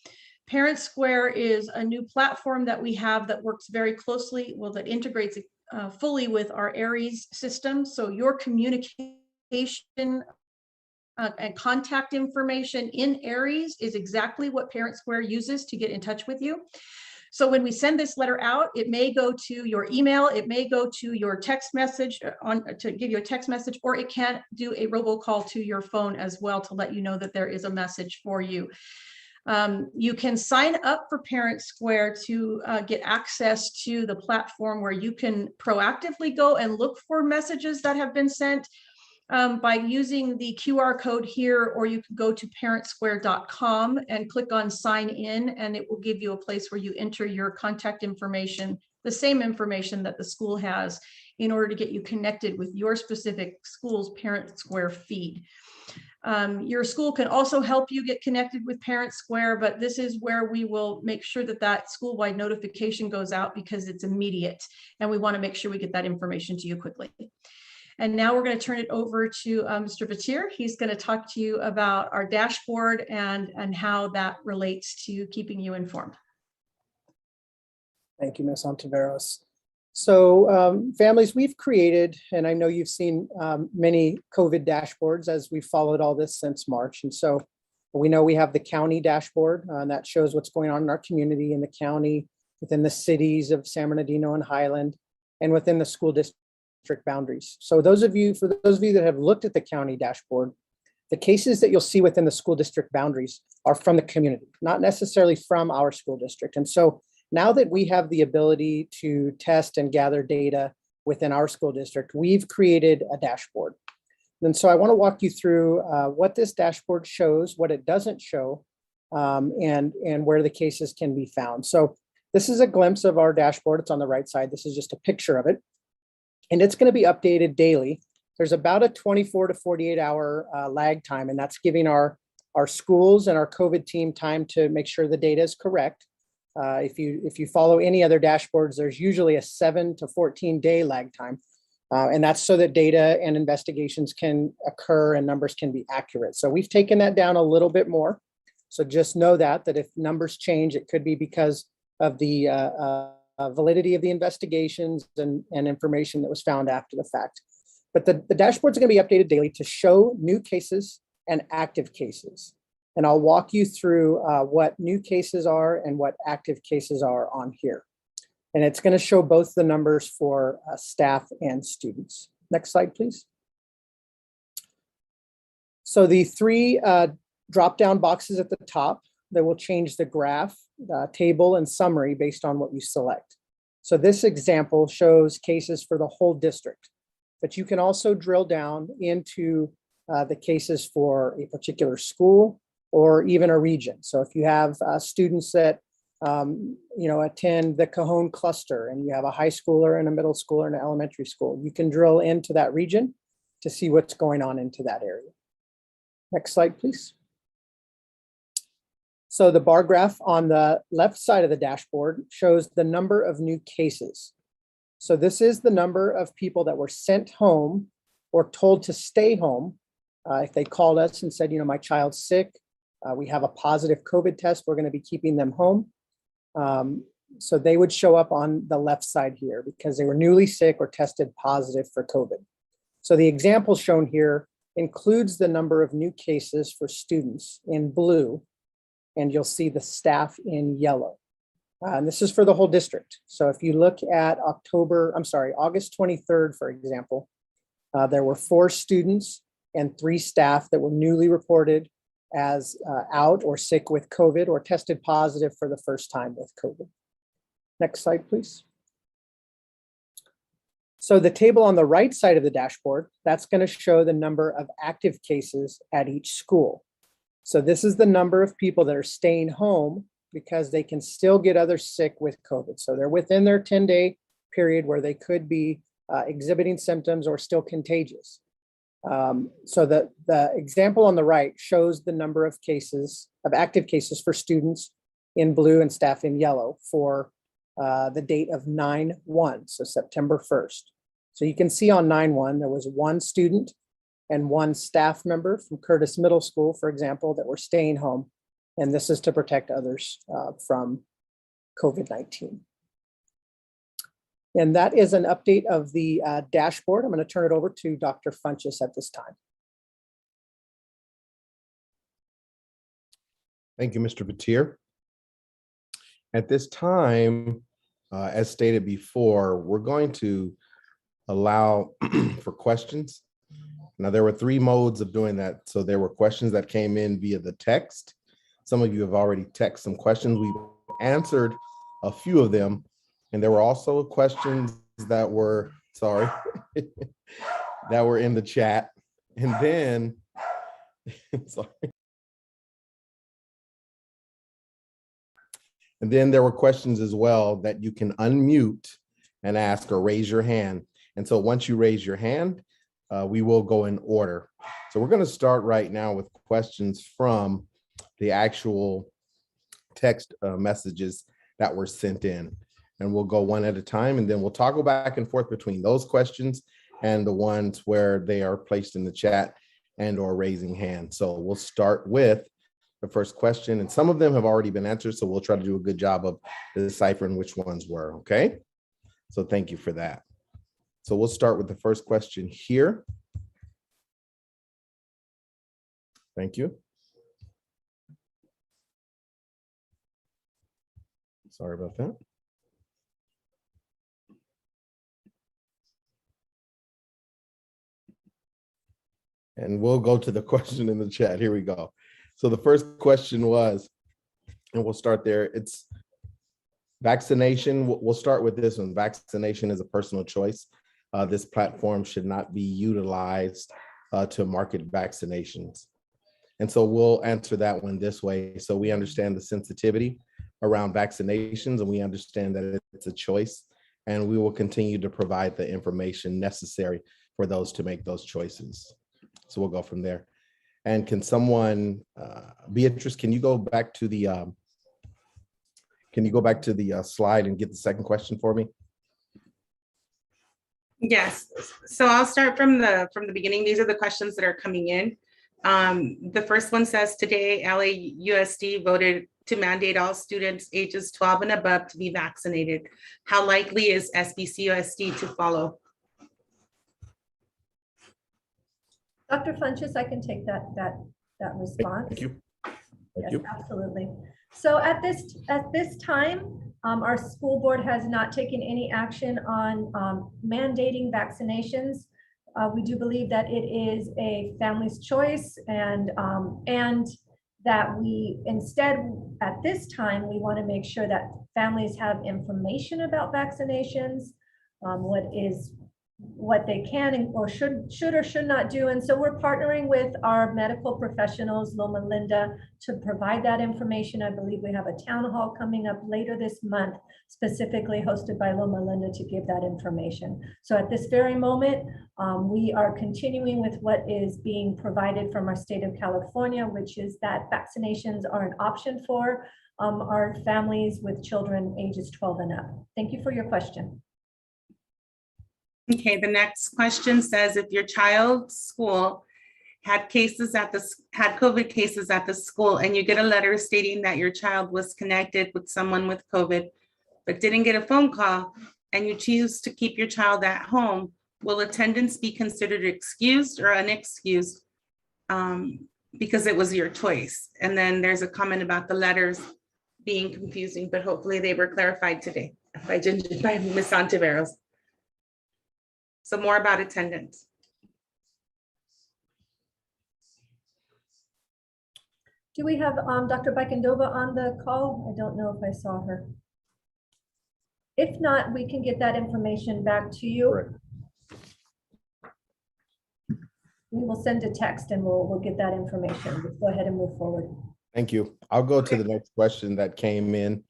Parent Square is a new platform that we have that works very closely, well, that integrates fully with our Aries system. So your communication and contact information in Aries is exactly what Parent Square uses to get in touch with you. So when we send this letter out, it may go to your email, it may go to your text message to give you a text message, or it can do a robocall to your phone as well to let you know that there is a message for you. You can sign up for Parent Square to get access to the platform where you can proactively go and look for messages that have been sent by using the QR code here, or you can go to parentsquare.com and click on sign in, and it will give you a place where you enter your contact information, the same information that the school has, in order to get you connected with your specific school's Parent Square feed. Your school can also help you get connected with Parent Square, but this is where we will make sure that that school-wide notification goes out because it's immediate, and we want to make sure we get that information to you quickly. And now we're going to turn it over to Mr. Batir. He's going to talk to you about our dashboard and how that relates to keeping you informed. Thank you, Ms. Ontiveros. So families, we've created, and I know you've seen many COVID dashboards as we've followed all this since March. And so we know we have the county dashboard that shows what's going on in our community, in the county, within the cities of San Bernardino and Highland, and within the school district boundaries. So for those of you that have looked at the county dashboard, the cases that you'll see within the school district boundaries are from the community, not necessarily from our school district. And so now that we have the ability to test and gather data within our school district, we've created a dashboard. And so I want to walk you through what this dashboard shows, what it doesn't show, and where the cases can be found. So this is a glimpse of our dashboard. It's on the right side. This is just a picture of it. And it's going to be updated daily. There's about a 24 to 48 hour lag time, and that's giving our schools and our COVID team time to make sure the data is correct. If you follow any other dashboards, there's usually a 7 to 14 day lag time. And that's so that data and investigations can occur and numbers can be accurate. So we've taken that down a little bit more. So just know that if numbers change, it could be because of the validity of the investigations and information that was found after the fact. But the dashboards are going to be updated daily to show new cases and active cases. And I'll walk you through what new cases are and what active cases are on here. And it's going to show both the numbers for staff and students. Next slide, please. So the three drop-down boxes at the top that will change the graph, table, and summary based on what you select. So this example shows cases for the whole district, but you can also drill down into the cases for a particular school or even a region. So if you have students that attend the Cajon cluster and you have a high schooler and a middle schooler and an elementary school, you can drill into that region to see what's going on into that area. Next slide, please. So the bar graph on the left side of the dashboard shows the number of new cases. So this is the number of people that were sent home or told to stay home. If they called us and said, my child's sick, we have a positive COVID test, we're going to be keeping them home. So they would show up on the left side here because they were newly sick or tested positive for COVID. So the example shown here includes the number of new cases for students in blue, and you'll see the staff in yellow. And this is for the whole district. So if you look at August 23rd, for example, there were 4 students and 3 staff that were newly reported as out or sick with COVID or tested positive for the first time with COVID. Next slide, please. So the table on the right side of the dashboard, that's going to show the number of active cases at each school. So this is the number of people that are staying home because they can still get others sick with COVID. So they're within their 10-day period where they could be exhibiting symptoms or still contagious. So the example on the right shows the number of cases, of active cases for students in blue and staff in yellow for the date of 9/1, so September 1st. So you can see on 9/1, there was 1 student and 1 staff member from Curtis Middle School, for example, that were staying home. And this is to protect others from COVID-19. And that is an update of the dashboard. I'm going to turn it over to Dr. Funches at this time. Thank you, Mr. Batir. At this time, as stated before, we're going to allow for questions. Now, there were 3 modes of doing that. So there were questions that came in via the text. Some of you have already texted some questions. We've answered a few of them. And there were also questions that were, that were in the chat. And then, And then there were questions as well that you can unmute and ask or raise your hand. And so once you raise your hand, we will go in order. So we're going to start right now with questions from the actual text messages that were sent in. And we'll go one at a time, and then we'll toggle back and forth between those questions and the ones where they are placed in the chat and or raising hands. So we'll start with the first question, and some of them have already been answered, so we'll try to do a good job of deciphering which ones were, okay? So thank you for that. So we'll start with the first question here. Thank you. Sorry about that. And we'll go to the question in the chat. Here we go. So the first question was, and we'll start there. It's vaccination. We'll start with this one. Vaccination is a personal choice. This platform should not be utilized to market vaccinations. And so we'll answer that one this way. So we understand the sensitivity around vaccinations, and we understand that it's a choice, and we will continue to provide the information necessary for those to make those choices. So we'll go from there. And can someone, Beatrice, can you go back to the slide and get the second question for me? Yes. So I'll start from the beginning. These are the questions that are coming in. The first one says, today LAUSD voted to mandate all students ages 12 and above to be vaccinated. How likely is SBCUSD to follow? Dr. Funches, I can take that response. Thank you. Yes, absolutely. So at this time, our school board has not taken any action on mandating vaccinations. We do believe that it is a family's choice, and that we instead, at this time, we want to make sure that families have information about vaccinations, what is what they can or should or should not do. And so we're partnering with our medical professionals, Loma Linda, to provide that information. I believe we have a town hall coming up later this month, specifically hosted by Loma Linda to give that information. So at this very moment, we are continuing with what is being provided from our state of California, which is that vaccinations are an option for our families with children ages 12 and up. Thank you for your question. Okay, the next question says, if your child's school had COVID cases at the school and you get a letter stating that your child was connected with someone with COVID, but didn't get a phone call, and you choose to keep your child at home, will attendance be considered excused or unexcused because it was your choice? And then there's a comment about the letters being confusing, but hopefully they were clarified today by Ms. Ontiveros. So more about attendance. Do we have Dr. Bikendova on the call? I don't know if I saw her. If not, we can get that information back to you. Right. We will send a text and we'll get that information. Let's go ahead and move forward. Thank you. I'll go to the next question that came in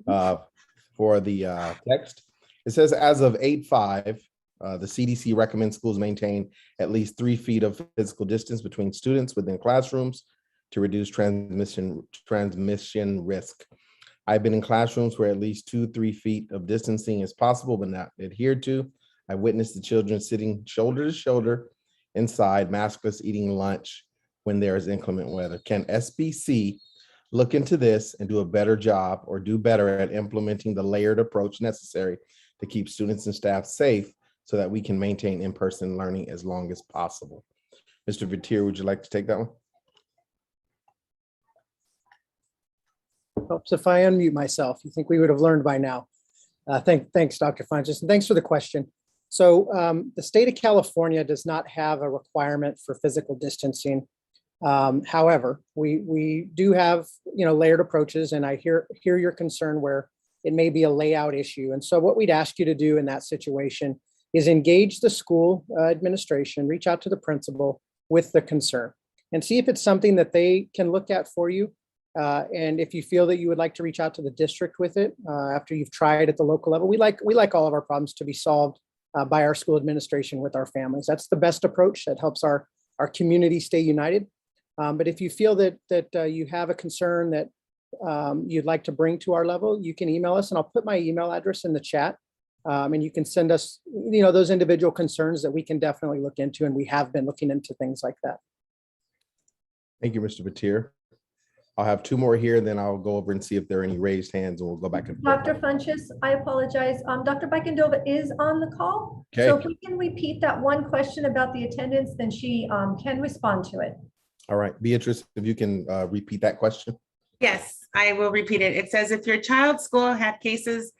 for the text. It says, as of 8/5, the CDC recommends schools maintain at least 3 feet of physical distance between students within classrooms to reduce transmission risk. I've been in classrooms where at least 2-3 feet of distancing is possible but not adhered to. I witnessed the children sitting shoulder to shoulder inside, maskless, eating lunch when there is inclement weather. Can SBC look into this and do a better job or do better at implementing the layered approach necessary to keep students and staff safe so that we can maintain in-person learning as long as possible? Mr. Vitir, would you like to take that one? Helps if I unmute myself. You think we would have learned by now. Thanks, Dr. Funches, and thanks for the question. So the state of California does not have a requirement for physical distancing. However, we do have, layered approaches, and I hear your concern where it may be a layout issue. And so what we'd ask you to do in that situation is engage the school administration, reach out to the principal with the concern and see if it's something that they can look at for you. And if you feel that you would like to reach out to the district with it after you've tried at the local level, we like all of our problems to be solved by our school administration with our families. That's the best approach that helps our community stay united. But if you feel that you have a concern that you'd like to bring to our level, you can email us, and I'll put my email address in the chat. And you can send us, those individual concerns that we can definitely look into, and we have been looking into things like that. Thank you, Mr. Vitir. I'll have 2 more here, then I'll go over and see if there are any raised hands, and we'll go back and forth. Dr. Funches, I apologize. Dr. Bikendova is on the call. Okay. So if we can repeat that one question about the attendance, then she can respond to it. All right, Beatrice, if you can repeat that question. Yes, I will repeat it. It says, if your child's school had cases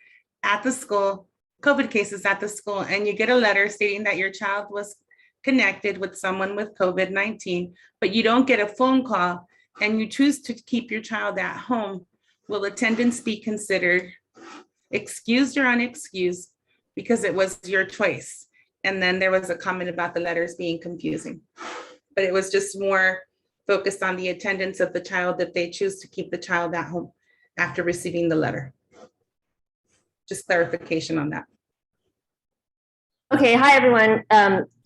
at the school, COVID cases at the school, and you get a letter stating that your child was connected with someone with COVID-19, but you don't get a phone call and you choose to keep your child at home, will attendance be considered excused or unexcused because it was your choice? And then there was a comment about the letters being confusing, but it was just more focused on the attendance of the child if they choose to keep the child at home after receiving the letter. Just clarification on that. Okay, hi everyone.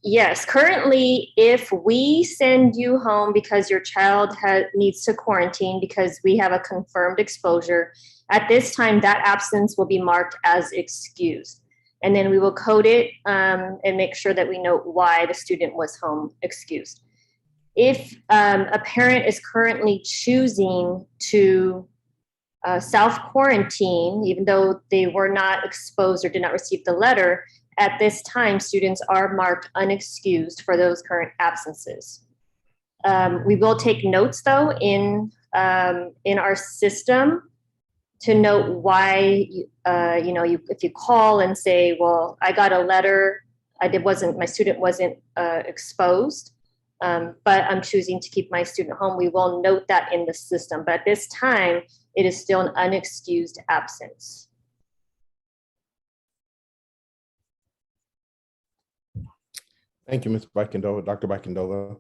Yes, currently, if we send you home because your child needs to quarantine because we have a confirmed exposure, at this time that absence will be marked as excused. And then we will code it and make sure that we know why the student was home excused. If a parent is currently choosing to self-quarantine, even though they were not exposed or did not receive the letter, at this time, students are marked unexcused for those current absences. We will take notes, though, in our system to note why, if you call and say, well, I got a letter, my student wasn't exposed, but I'm choosing to keep my student home, we will note that in the system. But at this time, it is still an unexcused absence. Thank you, Ms. Bakendova, Dr. Bakendova.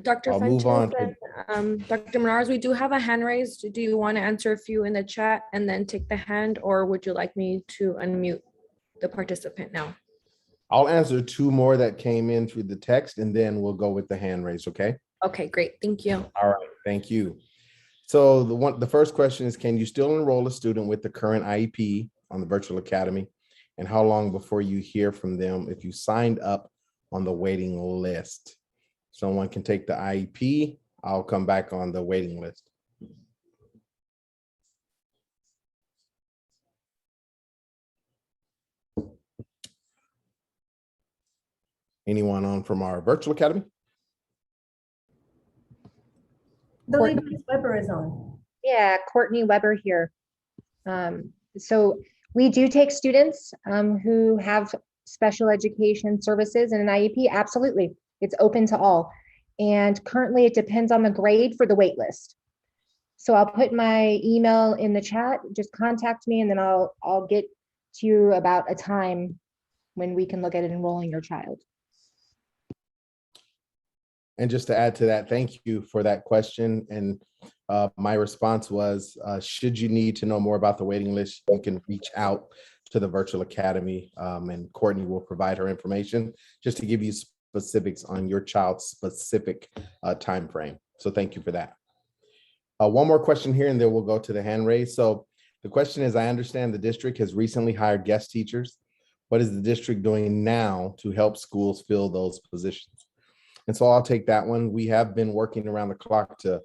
Dr. I'll move on to- Fuentes, Dr. Menarez, we do have a hand raised. Do you want to answer a few in the chat and then take the hand, or would you like me to unmute the participant now? I'll answer two more that came in through the text, and then we'll go with the hand raise, okay? Okay, great. Thank you. All right, thank you. So the first question is, can you still enroll a student with the current IEP on the virtual academy? And how long before you hear from them if you signed up on the waiting list? Someone can take the IEP. I'll come back on the waiting list. Anyone on from our virtual academy? The lady Ms. Weber is on. Yeah, Courtney Weber here. So we do take students who have special education services and an IEP. Absolutely, it's open to all. And currently it depends on the grade for the wait list. So I'll put my email in the chat, just contact me, and then I'll get to you about a time when we can look at enrolling your child. And just to add to that, thank you for that question. And my response was, should you need to know more about the waiting list, you can reach out to the virtual academy, and Courtney will provide her information just to give you specifics on your child's specific time frame. So thank you for that. One more question here, and then we'll go to the hand raise. So the question is, I understand the district has recently hired guest teachers. What is the district doing now to help schools fill those positions? And so I'll take that one. We have been working around the clock to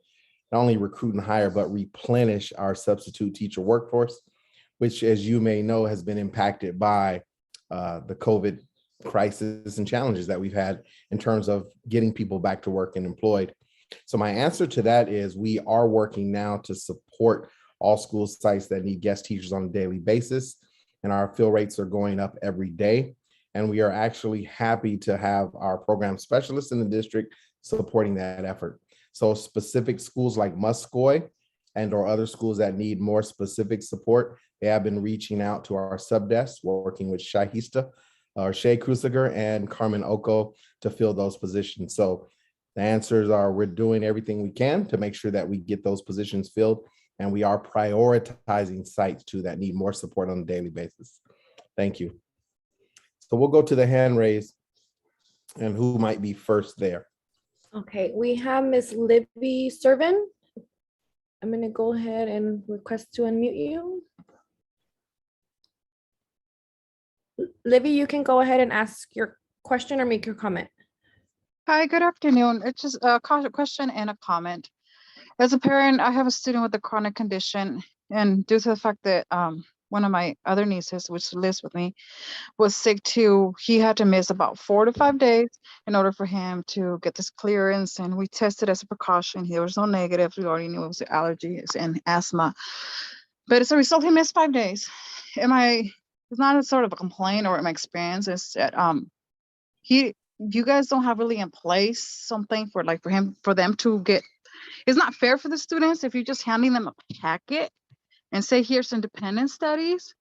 not only recruit and hire, but replenish our substitute teacher workforce, which, as you may know, has been impacted by the COVID crisis and challenges that we've had in terms of getting people back to work and employed. So my answer to that is we are working now to support all school sites that need guest teachers on a daily basis, and our fill rates are going up every day. And we are actually happy to have our program specialists in the district supporting that effort. So specific schools like Muscoy and or other schools that need more specific support, they have been reaching out to our sub desk, working with Shahista or Shay Krusiger and Carmen Oko to fill those positions. So the answers are, we're doing everything we can to make sure that we get those positions filled, and we are prioritizing sites too that need more support on a daily basis. Thank you. So we'll go to the hand raise, and who might be first there? Okay, we have Miss Libby Servin. I'm gonna go ahead and request to unmute you. Libby, you can go ahead and ask your question or make your comment. Hi, good afternoon. It's just a question and a comment. As a parent, I have a student with a chronic condition, and due to the fact that one of my other nieces, which lives with me, was sick too, he had to miss about 4 to 5 days in order for him to get this clearance. And we tested as a precaution. There was no negatives. We already knew it was allergies and asthma. But as a result, he missed 5 days. It's not a sort of a complaint or my experience is that you guys don't have really in place something for them to get. It's not fair for the students if you're just handing them a packet and say, here's independent studies,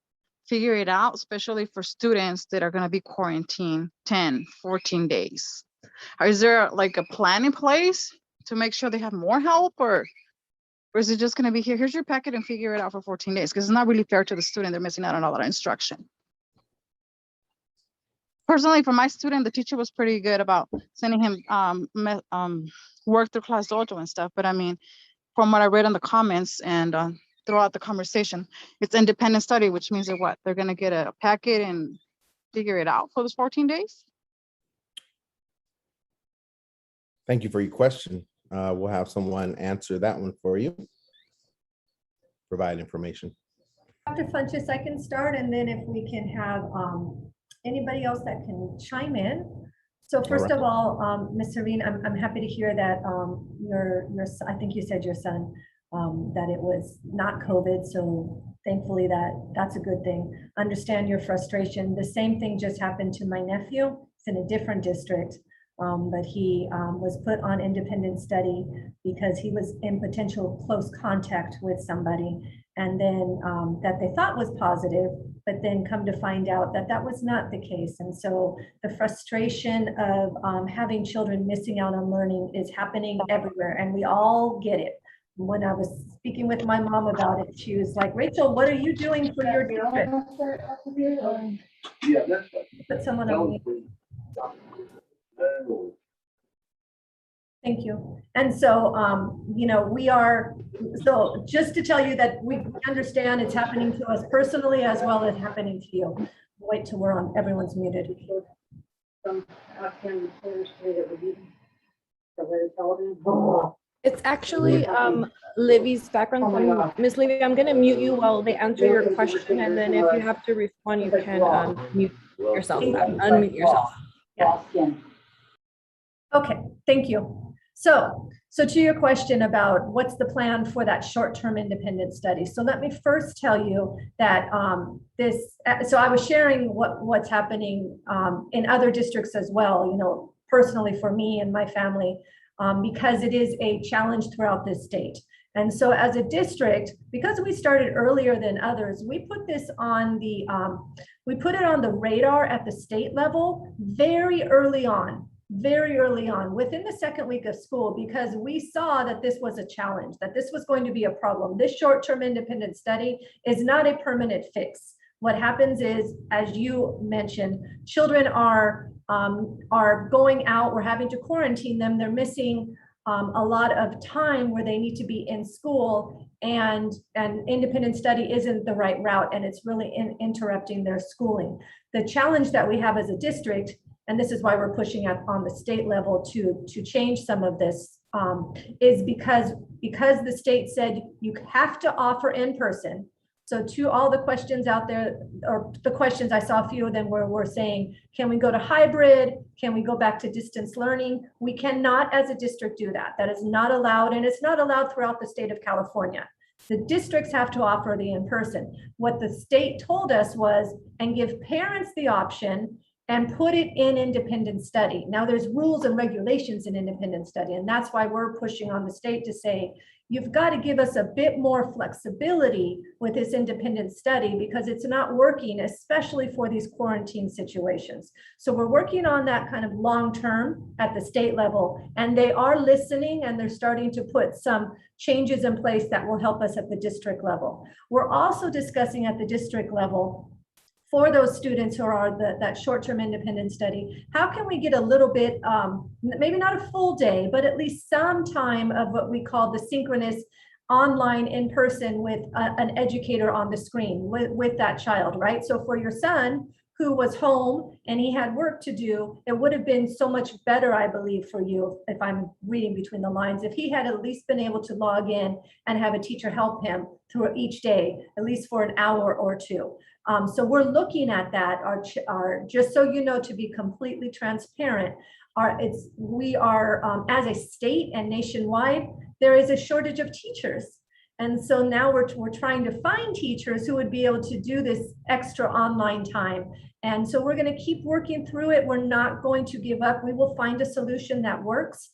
figure it out, especially for students that are going to be quarantined 10, 14 days. Is there like a plan in place to make sure they have more help, or is it just going to be here's your packet and figure it out for 14 days? Because it's not really fair to the student. They're missing out on a lot of instruction. Personally, for my student, the teacher was pretty good about sending him work through Class Dojo and stuff. But I mean, from what I read in the comments and throughout the conversation, it's independent study, which means that what? They're going to get a packet and figure it out for those 14 days? Thank you for your question. We'll have someone answer that one for you. Provide information. Dr. Funches, I can start, and then if we can have anybody else that can chime in. So first of all, Ms. Serene, I'm happy to hear that your I think you said your son, that it was not COVID. So thankfully that's a good thing. Understand your frustration. The same thing just happened to my nephew. It's in a different district, but he was put on independent study because he was in potential close contact with somebody. And then that they thought was positive but then come to find out that that was not the case. And so the frustration of having children missing out on learning is happening everywhere, and we all get it. When I was speaking with my mom about it, she was like, Rachel, what are you doing for your district? Put someone on mute. Thank you. And so, you know, so just to tell you that we understand it's happening to us personally as well as happening to you. Wait till we're on, everyone's muted. It's actually Livy's background. Miss Livy, I'm gonna mute you while they answer your question, and then if you have to respond, you can mute yourself, unmute yourself. Yeah. Okay, thank you. So to your question about what's the plan for that short-term independent study. So let me first tell you that so I was sharing what's happening in other districts as well, you know, personally for me and my family, because it is a challenge throughout this state. And so as a district, because we started earlier than others, we put this on the, we put it on the radar at the state level very early on, within the second week of school, because we saw that this was a challenge, that this was going to be a problem. This short-term independent study is not a permanent fix. What happens is, as you mentioned, children are going out, we're having to quarantine them, they're missing a lot of time where they need to be in school, and independent study isn't the right route, and it's really interrupting their schooling. The challenge that we have as a district, and this is why we're pushing up on the state level to change some of this, is because the state said you have to offer in person. So to all the questions out there, or the questions, I saw a few of them where we're saying, can we go to hybrid? Can we go back to distance learning? We cannot as a district do that. That is not allowed, and it's not allowed throughout the state of California. The districts have to offer the in-person. What the state told us was, and give parents the option, and put it in independent study. Now there's rules and regulations in independent study, and that's why we're pushing on the state to say, you've got to give us a bit more flexibility with this independent study, because it's not working, especially for these quarantine situations. So we're working on that kind of long-term at the state level, and they are listening, and they're starting to put some changes in place that will help us at the district level. We're also discussing at the district level, for those students who are that short-term independent study, how can we get a little bit, maybe not a full day, but at least some time of what we call the synchronous online in person with an educator on the screen with that child, right? So for your son who was home and he had work to do, it would have been so much better, I believe, for you, if I'm reading between the lines, if he had at least been able to log in and have a teacher help him through each day, at least for an hour or two. So we're looking at that. Our just so you know, to be completely transparent, we are as a state and nationwide, there is a shortage of teachers. And so now we're trying to find teachers who would be able to do this extra online time. And so we're going to keep working through it. We're not going to give up. We will find a solution that works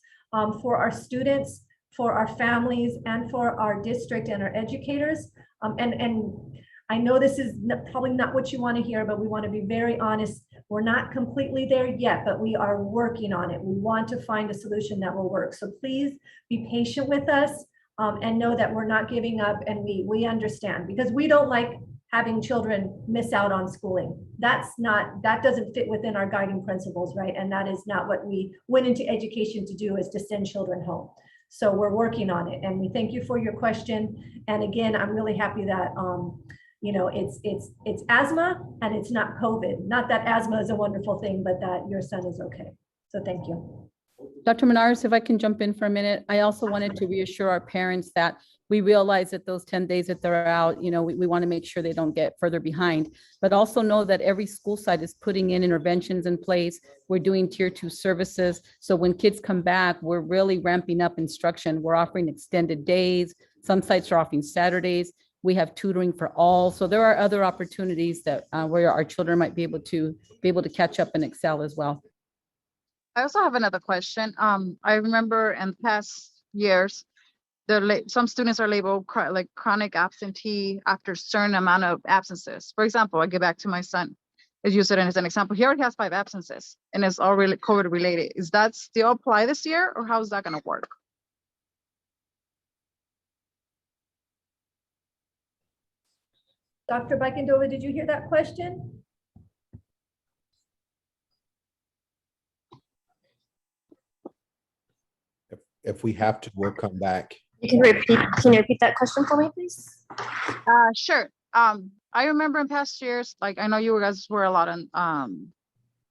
for our students, for our families, and for our district and our educators. And I know this is probably not what you want to hear, but we want to be very honest. We're not completely there yet, but we are working on it. We want to find a solution that will work. So please be patient with us, and know that we're not giving up, and we understand, because we don't like having children miss out on schooling. That doesn't fit within our guiding principles, right? And that is not what we went into education to do, is to send children home. So we're working on it, and we thank you for your question. And again, I'm really happy that you know, it's asthma and it's not COVID. Not that asthma is a wonderful thing, but that your son is okay. So thank you. Dr. Menares, if I can jump in for a minute, I also wanted to reassure our parents that we realize that those 10 days that they're out, you know, we want to make sure they don't get further behind, but also know that every school site is putting in interventions in place. We're doing tier 2 services. So when kids come back, we're really ramping up instruction. We're offering extended days. Some sites are offering Saturdays. We have tutoring for all. So there are other opportunities that where our children might be able to catch up and excel as well. I also have another question. I remember in past years, some students are labeled like chronic absentee after a certain amount of absences. For example, I get back to my son, as you said as an example, he already has 5 absences and it's all really COVID related. Is that still apply this year, or how is that going to work? Dr. Bikendova, did you hear that question? If we have to, we'll come back. Can you repeat that question for me, please? Sure. I remember in past years, like I know you guys were a lot on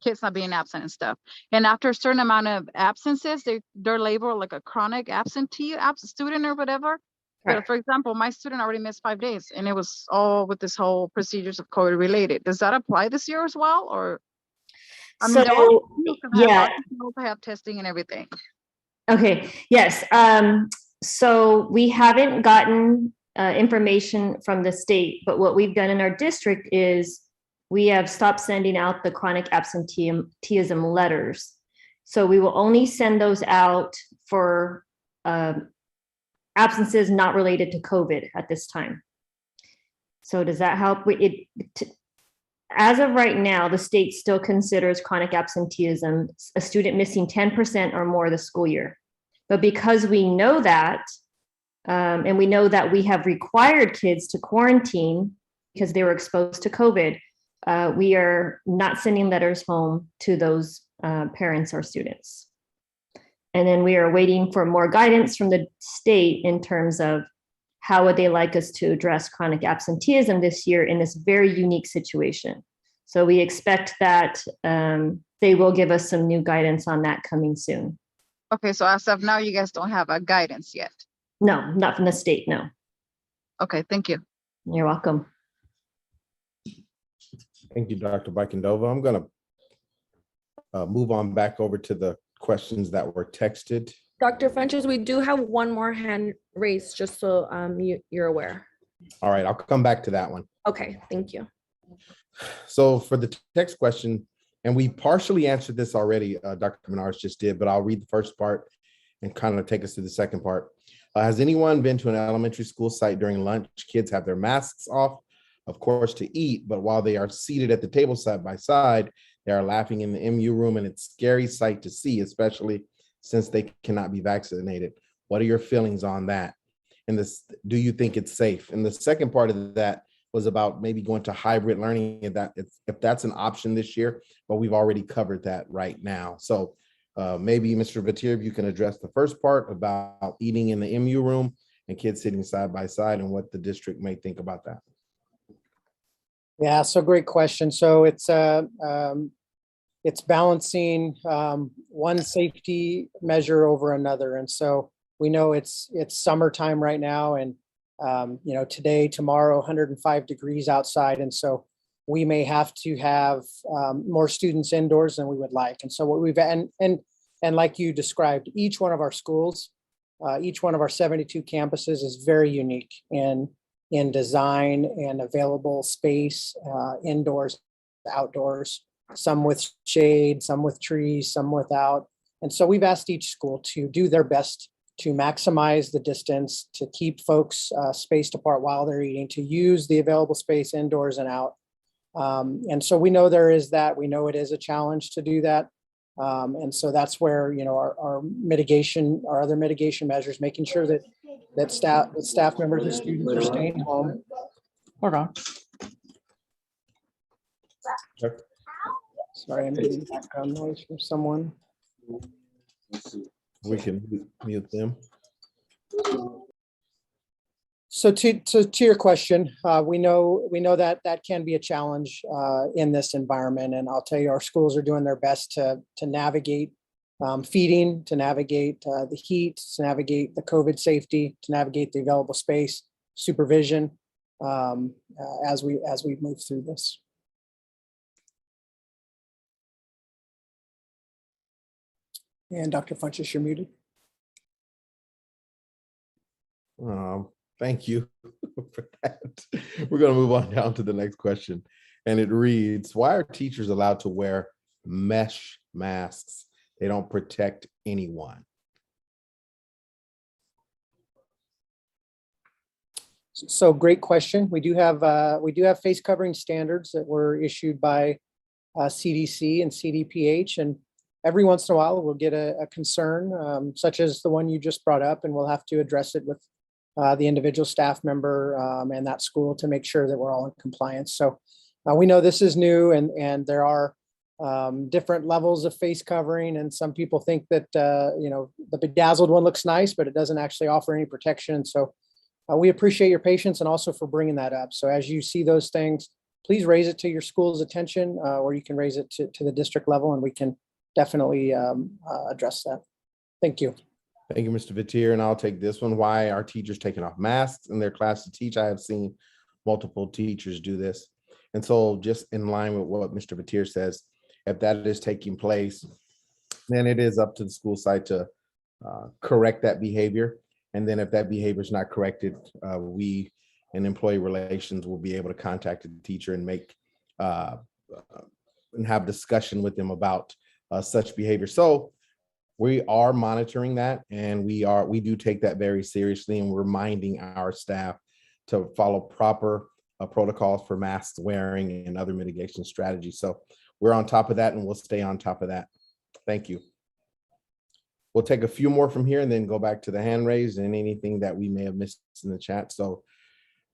kids not being absent and stuff. And after a certain amount of absences, they're labeled like a chronic absentee student or whatever. Right. But for example, my student already missed 5 days, and it was all with this whole procedures of COVID related. Does that apply this year as well, or? I mean, So, yeah. I have testing and everything. Okay, yes. So we haven't gotten information from the state, but what we've done in our district is we have stopped sending out the chronic absenteeism letters. So we will only send those out for absences not related to COVID at this time. So does that help? As of right now, the state still considers chronic absenteeism a student missing 10% or more of the school year. But because we know that, and we know that we have required kids to quarantine because they were exposed to COVID, we are not sending letters home to those parents or students. And then we are waiting for more guidance from the state in terms of how would they like us to address chronic absenteeism this year in this very unique situation. So we expect that they will give us some new guidance on that coming soon. Okay, so as of now, you guys don't have a guidance yet? No, not from the state, no. Okay, thank you. You're welcome. Thank you, Dr. Bikendova. I'm going to move on back over to the questions that were texted. Dr. Funches, we do have one more hand raised, just so you're aware. All right, I'll come back to that one. Okay, thank you. So for the text question, and we partially answered this already, Dr. Menards just did, but I'll read the first part and kind of take us to the second part. Has anyone been to an elementary school site during lunch? Kids have their masks off, of course, to eat, but while they are seated at the table side by side, they are laughing in the MU room, and it's a scary sight to see, especially since they cannot be vaccinated. What are your feelings on that? And this, do you think it's safe? And the second part of that was about maybe going to hybrid learning, if that's an option this year, but we've already covered that right now. So maybe Mr. Batir, if you can address the first part about eating in the MU room and kids sitting side by side and what the district may think about that. Yeah, so great question. So it's balancing one safety measure over another. And so we know it's summertime right now, and today, tomorrow, 105 degrees outside. And so we may have to have more students indoors than we would like. And so what we've, and like you described, each one of our schools, each one of our 72 campuses is very unique in design and available space, indoors, outdoors, some with shade, some with trees, some without. And so we've asked each school to do their best to maximize the distance, to keep folks spaced apart while they're eating, to use the available space indoors and out. And so we know there is that. We know it is a challenge to do that. And so that's where, our mitigation, our other mitigation measures, making sure that staff members and students are staying home. Hold on. Sorry, I'm getting background noise from someone. We can mute them. So to your question, we know that can be a challenge in this environment, and I'll tell you, our schools are doing their best to navigate feeding, to navigate the heat, to navigate the COVID safety, to navigate the available space, supervision as we move through this. And Dr. Funches, you're muted. Thank you for that. We're going to move on down to the next question. And it reads, why are teachers allowed to wear mesh masks? They don't protect anyone. So great question. We do have face covering standards that were issued by CDC and CDPH, and every once in a while we'll get a concern such as the one you just brought up, and we'll have to address it with the individual staff member and that school to make sure that we're all in compliance. So we know this is new, and there are different levels of face covering, and some people think that the bedazzled one looks nice, but it doesn't actually offer any protection. So we appreciate your patience and also for bringing that up. So as you see those things, please raise it to your school's attention, or you can raise it to the district level, and we can definitely address that. Thank you. Thank you, Mr. Vitier. And I'll take this one. Why are teachers taking off masks in their class to teach? I have seen multiple teachers do this. And so just in line with what Mr. Vitier says, if that is taking place, then it is up to the school site to correct that behavior. And then if that behavior is not corrected, we in employee relations will be able to contact the teacher and make and have discussion with them about such behavior. So we are monitoring that, and we do take that very seriously, and we're reminding our staff to follow proper protocols for mask wearing and other mitigation strategies. So we're on top of that, and we'll stay on top of that. Thank you. We'll take a few more from here and then go back to the hand raised and anything that we may have missed in the chat. So,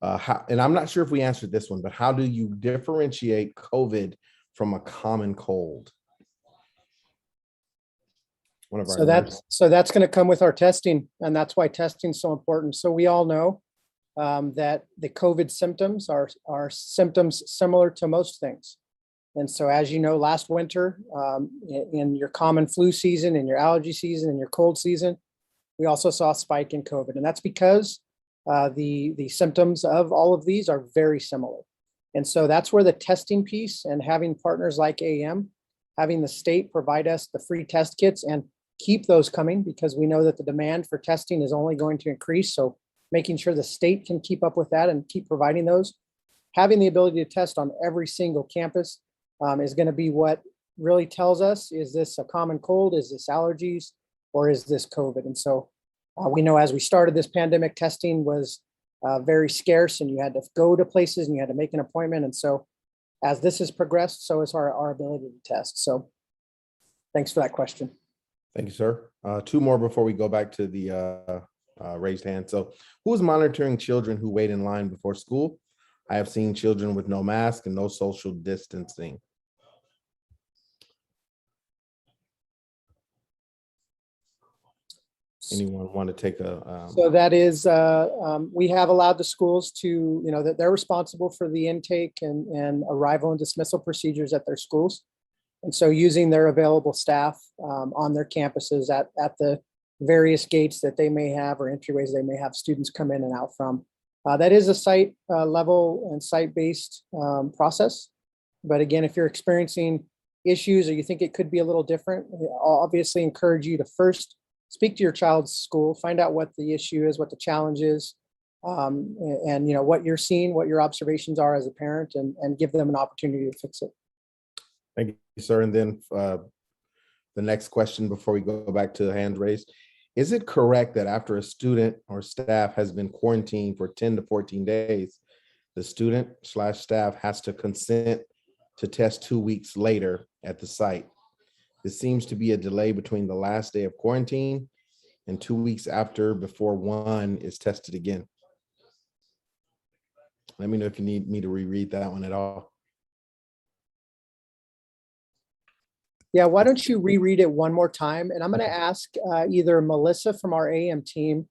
and I'm not sure if we answered this one, but how do you differentiate COVID from a common cold? So that's going to come with our testing, and that's why testing is so important. So we all know that the COVID symptoms are symptoms similar to most things. And so, as you know, last winter, in your common flu season, in your allergy season, in your cold season, we also saw a spike in COVID. And that's because the symptoms of all of these are very similar. And so that's where the testing piece and having partners like AM, having the state provide us the free test kits and keep those coming, because we know that the demand for testing is only going to increase. So making sure the state can keep up with that and keep providing those, having the ability to test on every single campus is going to be what really tells us, is this a common cold, is this allergies, or is this COVID? And so we know as we started this pandemic, testing was very scarce, and you had to go to places and you had to make an appointment. And so as this has progressed, so is our ability to test. So thanks for that question. Thank you, sir. Two more before we go back to the raised hand. So who is monitoring children who wait in line before school? I have seen children with no mask and no social distancing. Anyone want to take a? So that is, we have allowed the schools to, that they're responsible for the intake and arrival and dismissal procedures at their schools. And so using their available staff on their campuses at the various gates that they may have, or entryways they may have students come in and out from. That is a site level and site-based process. But again, if you're experiencing issues or you think it could be a little different, I'll obviously encourage you to first speak to your child's school, find out what the issue is, what the challenge is, and what you're seeing, what your observations are as a parent, and give them an opportunity to fix it. Thank you, sir. And then the next question before we go back to the hand raised. Is it correct that after a student or staff has been quarantined for 10 to 14 days, the student/staff has to consent to test 2 weeks later at the site? This seems to be a delay between the last day of quarantine and 2 weeks after before one is tested again. Let me know if you need me to reread that one at all. Yeah, why don't you reread it one more time? And I'm going to ask either Melissa from our AM team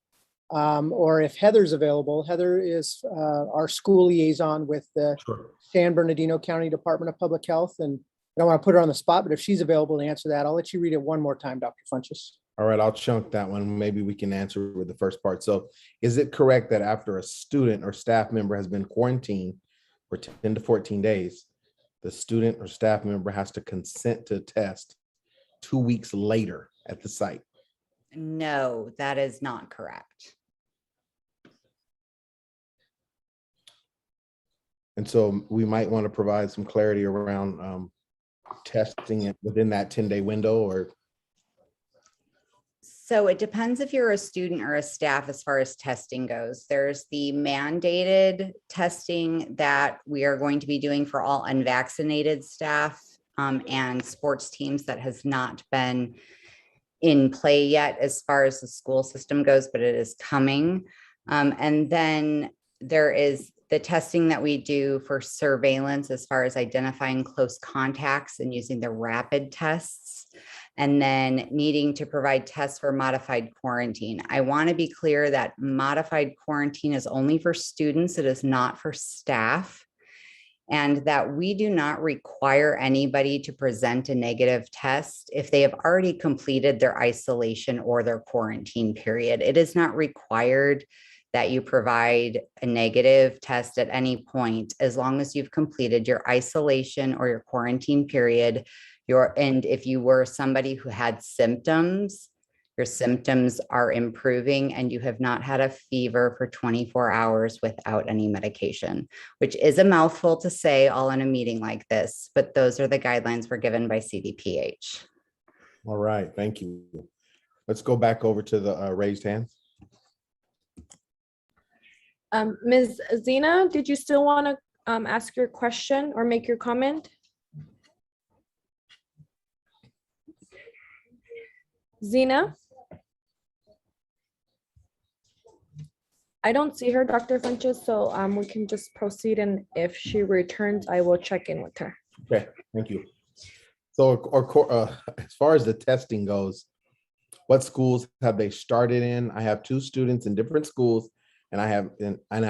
or if Heather's available. Heather is our school liaison with the San Bernardino County Department of Public Health. And I don't want to put her on the spot, but if she's available to answer that, I'll let you read it one more time, Dr. Funchess. All right, I'll chunk that one. Maybe we can answer with the first part. So is it correct that after a student or staff member has been quarantined for 10 to 14 days, the student or staff member has to consent to test 2 weeks later at the site? No, that is not correct. And so we might want to provide some clarity around testing it within that 10-day window, or? So it depends if you're a student or a staff as far as testing goes. There's the mandated testing that we are going to be doing for all unvaccinated staff and sports teams that has not been in play yet as far as the school system goes, but it is coming. And then there is the testing that we do for surveillance as far as identifying close contacts and using the rapid tests, and then needing to provide tests for modified quarantine. I want to be clear that modified quarantine is only for students. It is not for staff. And that we do not require anybody to present a negative test if they have already completed their isolation or their quarantine period. It is not required that you provide a negative test at any point, as long as you've completed your isolation or your quarantine period. And if you were somebody who had symptoms, your symptoms are improving and you have not had a fever for 24 hours without any medication, which is a mouthful to say all in a meeting like this, but those are the guidelines we're given by CDPH. All right, thank you. Let's go back over to the raised hands. Ms. Zena, did you still want to ask your question or make your comment? Zena? I don't see her, Dr. Funches, so we can just proceed, and if she returns, I will check in with her. Okay, thank you. So as far as the testing goes, what schools have they started in? I have 2 students in different schools, and I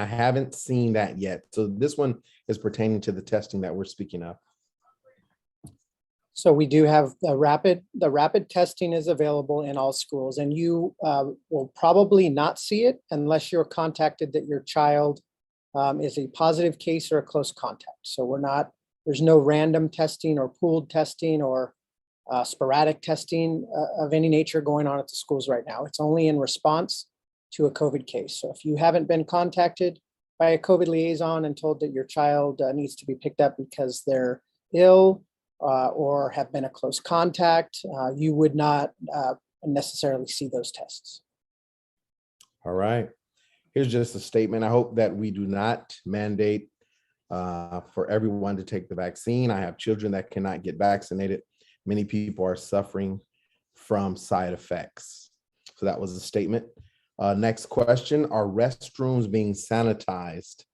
haven't seen that yet. So this one is pertaining to the testing that we're speaking of. So we do have the rapid testing is available in all schools, and you will probably not see it unless you're contacted that your child is a positive case or a close contact. So there's no random testing or pooled testing or sporadic testing of any nature going on at the schools right now. It's only in response to a COVID case. So if you haven't been contacted by a COVID liaison and told that your child needs to be picked up because they're ill, or have been a close contact, you would not necessarily see those tests. All right. Here's just a statement. I hope that we do not mandate for everyone to take the vaccine. I have children that cannot get vaccinated. Many people are suffering from side effects. So that was a statement. Next question, are restrooms being sanitized?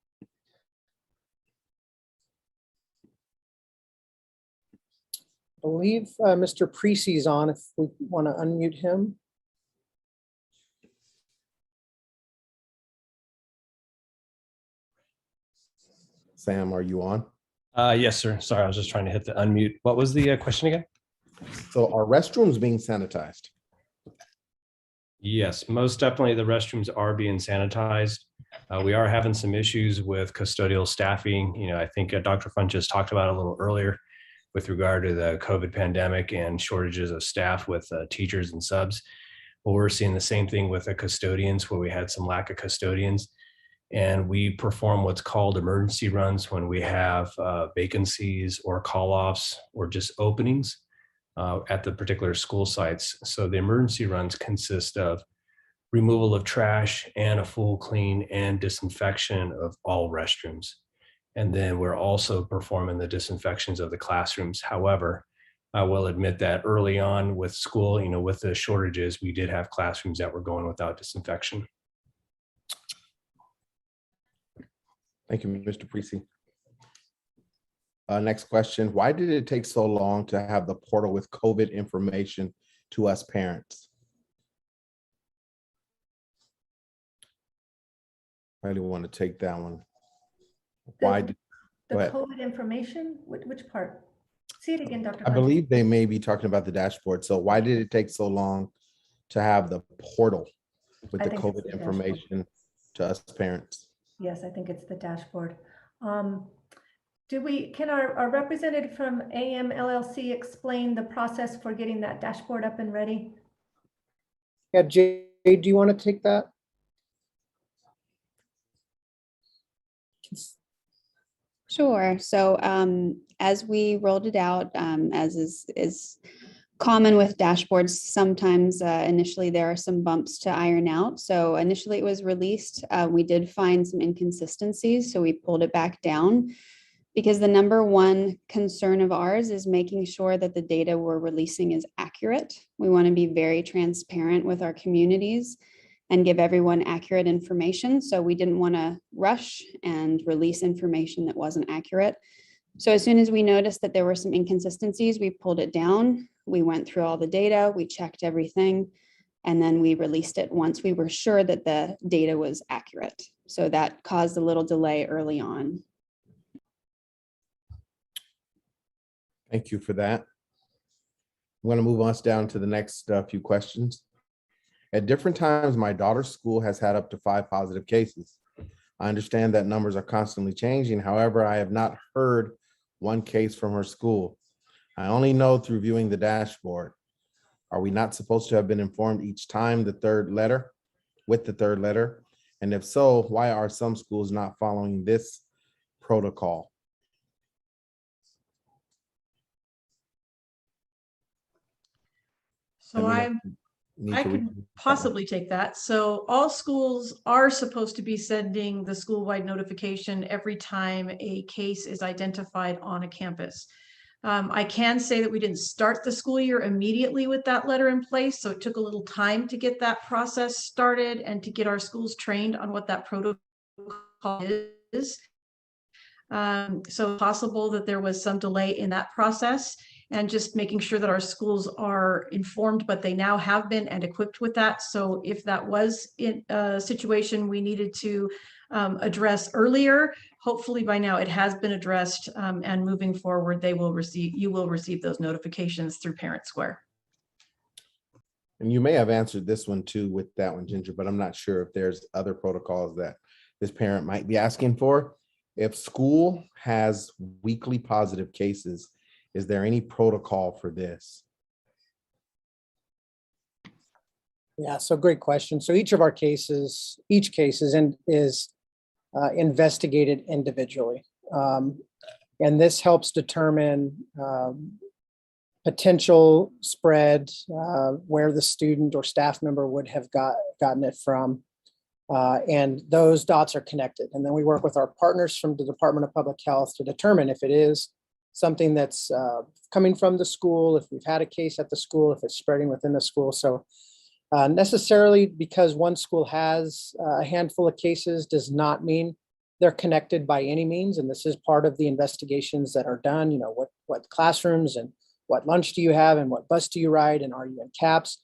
I believe Mr. Precy's on, if we want to unmute him. Sam, are you on? Yes, sir. Sorry, I was just trying to hit the unmute. What was the question again? So are restrooms being sanitized? Yes, most definitely the restrooms are being sanitized. We are having some issues with custodial staffing. You know, I think Dr. Funches talked about it a little earlier with regard to the COVID pandemic and shortages of staff with teachers and subs. Well, we're seeing the same thing with the custodians, where we had some lack of custodians. And we perform what's called emergency runs when we have vacancies or call-offs or just openings at the particular school sites. So the emergency runs consist of removal of trash and a full clean and disinfection of all restrooms. And then we're also performing the disinfections of the classrooms. However, I will admit that early on with school, you know, with the shortages, we did have classrooms that were going without disinfection. Thank you, Mr. Precy. Next question, why did it take so long to have the portal with COVID information to us parents? I really want to take that one. Why did the COVID information? Which part? See it again, Dr. I believe they may be talking about the dashboard. So why did it take so long to have the portal with the COVID information to us parents? Yes, I think it's the dashboard. Can our representative from AM LLC explain the process for getting that dashboard up and ready? Yeah, Jay, do you want to take that? Sure. So as we rolled it out, as is common with dashboards. Sometimes initially there are some bumps to iron out. So initially it was released. We did find some inconsistencies, so we pulled it back down because the number one concern of ours is making sure that the data we're releasing is accurate. We want to be very transparent with our communities and give everyone accurate information. So we didn't want to rush and release information that wasn't accurate. So as soon as we noticed that there were some inconsistencies, we pulled it down. We went through all the data, we checked everything, and then we released it once we were sure that the data was accurate. So that caused a little delay early on. Thank you for that. I'm going to move us down to the next few questions. At different times, my daughter's school has had up to 5 positive cases. I understand that numbers are constantly changing. However, I have not heard one case from her school. I only know through viewing the dashboard. Are we not supposed to have been informed each time with the third letter? And if so, why are some schools not following this protocol? So I could possibly take that. So all schools are supposed to be sending the school-wide notification every time a case is identified on a campus. I can say that we didn't start the school year immediately with that letter in place, so it took a little time to get that process started and to get our schools trained on what that protocol is. So possible that there was some delay in that process, and just making sure that our schools are informed, but they now have been and equipped with that. So if that was in a situation we needed to address earlier, hopefully by now it has been addressed, and moving forward, you will receive those notifications through Parent Square. And you may have answered this one too with that one, Ginger, but I'm not sure if there's other protocols that this parent might be asking for. If school has weekly positive cases, is there any protocol for this? Yeah, so great question. So each case is investigated individually. And this helps determine potential spread, where the student or staff member would have gotten it from. And those dots are connected. And then we work with our partners from the Department of Public Health to determine if it is something that's coming from the school, if we've had a case at the school, if it's spreading within the school. So necessarily because one school has a handful of cases does not mean they're connected by any means. And this is part of the investigations that are done. You know, what classrooms and what lunch do you have and what bus do you ride and are you in CAPS?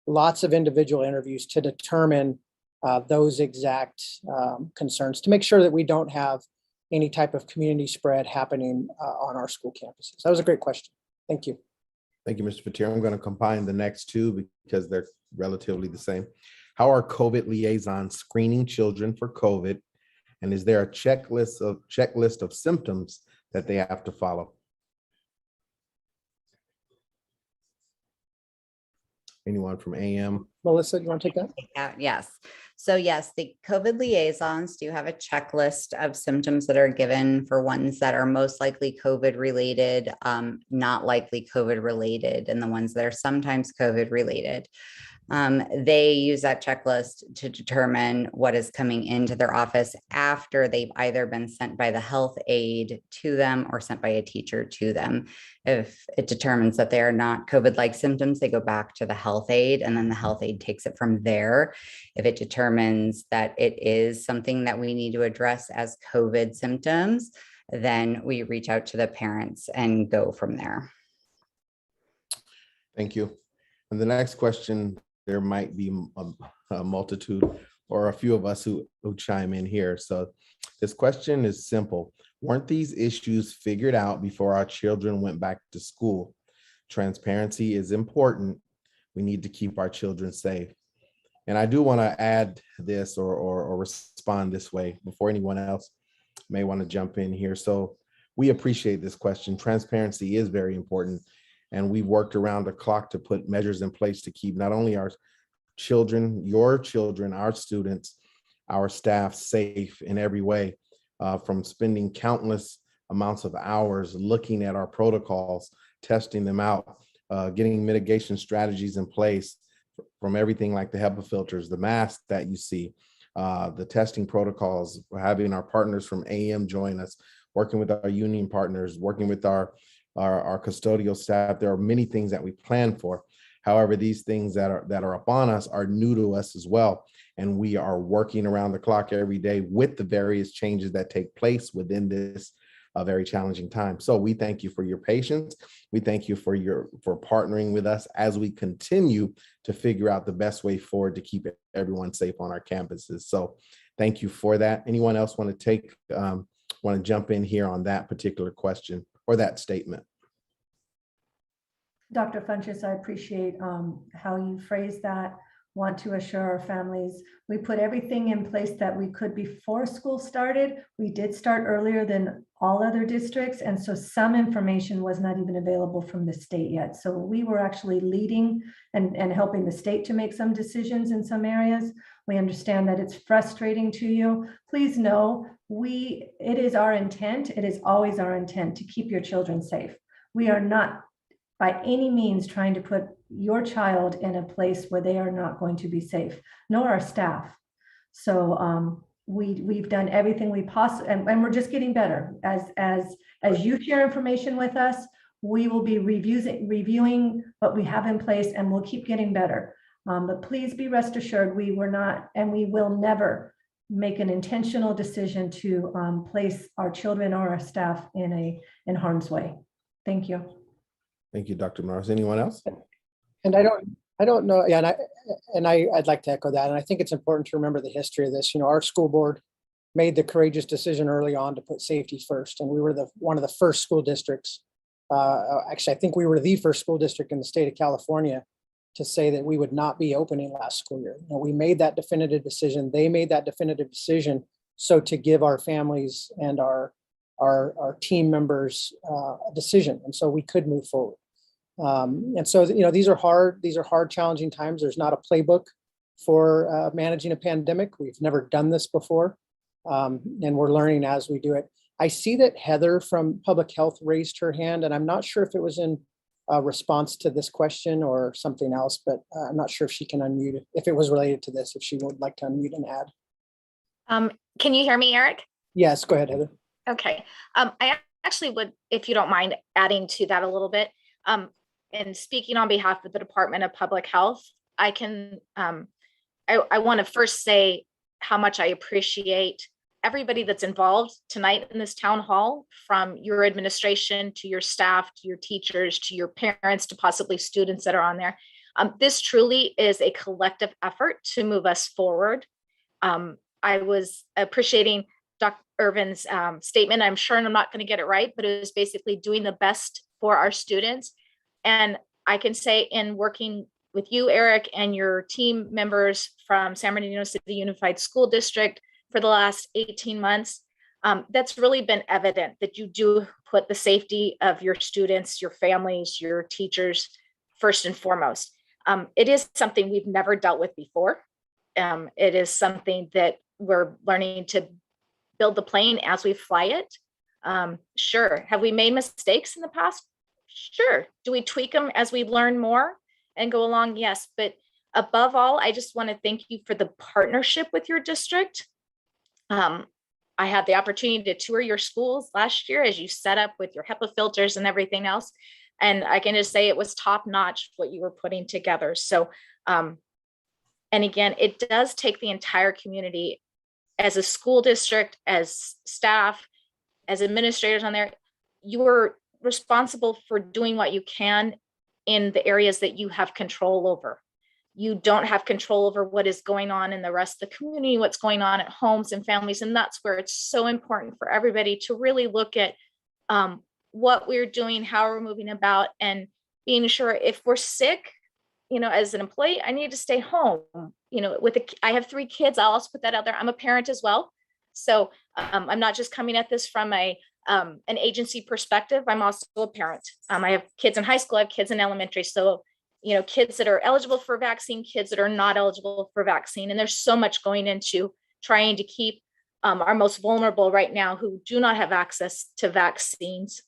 Lots of individual interviews to determine those exact concerns to make sure that we don't have any type of community spread happening on our school campuses. That was a great question. Thank you. Thank you, Mr. Patir. I'm going to combine the next two because they're relatively the same. How are COVID liaisons screening children for COVID? And is there a checklist of symptoms that they have to follow? Anyone from AM? Melissa, you want to take that? Yes. So yes, the COVID liaisons do have a checklist of symptoms that are given for ones that are most likely COVID related, not likely COVID related, and the ones that are sometimes COVID related. They use that checklist to determine what is coming into their office after they've either been sent by the health aide to them or sent by a teacher to them. If it determines that they are not COVID-like symptoms, they go back to the health aide, and then the health aide takes it from there. If it determines that it is something that we need to address as COVID symptoms, then we reach out to the parents and go from there. Thank you. And the next question, there might be a multitude or a few of us who chime in here. So this question is simple. Weren't these issues figured out before our children went back to school? Transparency is important. We need to keep our children safe. And I do want to add this or respond this way before anyone else may want to jump in here. So we appreciate this question. Transparency is very important. And we've worked around the clock to put measures in place to keep not only our children, your children, our students, our staff safe in every way, from spending countless amounts of hours looking at our protocols, testing them out, getting mitigation strategies in place from everything like the HEPA filters, the masks that you see, the testing protocols, having our partners from AM join us, working with our union partners, working with our custodial staff. There are many things that we plan for. However, these things that are upon us are new to us as well. And we are working around the clock every day with the various changes that take place within this very challenging time. So we thank you for your patience. We thank you for partnering with us as we continue to figure out the best way forward to keep everyone safe on our campuses. So thank you for that. Anyone else want to jump in here on that particular question or that statement? Dr. Funches, I appreciate how you phrased that. Want to assure our families we put everything in place that we could before school started. We did start earlier than all other districts, and so some information was not even available from the state yet. So we were actually leading and helping the state to make some decisions in some areas. We understand that it's frustrating to you. Please know it is our intent. It is always our intent to keep your children safe. We are not by any means trying to put your child in a place where they are not going to be safe, nor our staff. So we've done everything we possibly, and we're just getting better. As you share information with us, we will be reviewing what we have in place, and we'll keep getting better. But please be rest assured, we were not, and we will never make an intentional decision to place our children or our staff in harm's way. Thank you. Thank you, Dr. Morris. Anyone else? And I don't know. Yeah, I'd like to echo that. And I think it's important to remember the history of this. You know, our school board made the courageous decision early on to put safety first, and we were one of the first school districts. Actually, I think we were the first school district in the state of California to say that we would not be opening last school year. You know, we made that definitive decision. They made that definitive decision. So to give our families and our team members a decision, and so we could move forward. And so, you know, these are hard, challenging times. There's not a playbook for managing a pandemic. We've never done this before, and we're learning as we do it. I see that Heather from Public Health raised her hand, and I'm not sure if it was in response to this question or something else, but I'm not sure if she can unmute, if it was related to this, if she would like to unmute and add. Can you hear me, Eric? Yes, go ahead, Heather. Okay. I actually would, if you don't mind adding to that a little bit, and speaking on behalf of the Department of Public Health, I want to first say how much I appreciate everybody that's involved tonight in this town hall, from your administration to your staff, to your teachers, to your parents, to possibly students that are on there. This truly is a collective effort to move us forward. I was appreciating Dr. Irvin's statement. I'm sure I'm not going to get it right, but it was basically doing the best for our students. And I can say, in working with you, Eric, and your team members from San Bernardino City Unified School District for the last 18 months, that's really been evident that you do put the safety of your students, your families, your teachers first and foremost. It is something we've never dealt with before. It is something that we're learning to build the plane as we fly it. Sure. Have we made mistakes in the past? Sure. Do we tweak them as we learn more and go along? Yes. But above all, I just want to thank you for the partnership with your district. I had the opportunity to tour your schools last year as you set up with your HEPA filters and everything else. And I can just say it was top notch what you were putting together. So, and again, it does take the entire community, as a school district, as staff, as administrators on there. You are responsible for doing what you can in the areas that you have control over. You don't have control over what is going on in the rest of the community, what's going on at homes and families. And that's where it's so important for everybody to really look at what we're doing, how we're moving about, and being sure if we're sick, you know, as an employee, I need to stay home. You know, I have 3 kids. I'll also put that out there. I'm a parent as well. So I'm not just coming at this from an agency perspective. I'm also a parent. I have kids in high school, I have kids in elementary. So, you know, kids that are eligible for vaccine, kids that are not eligible for vaccine. And there's so much going into trying to keep our most vulnerable right now, who do not have access to vaccines,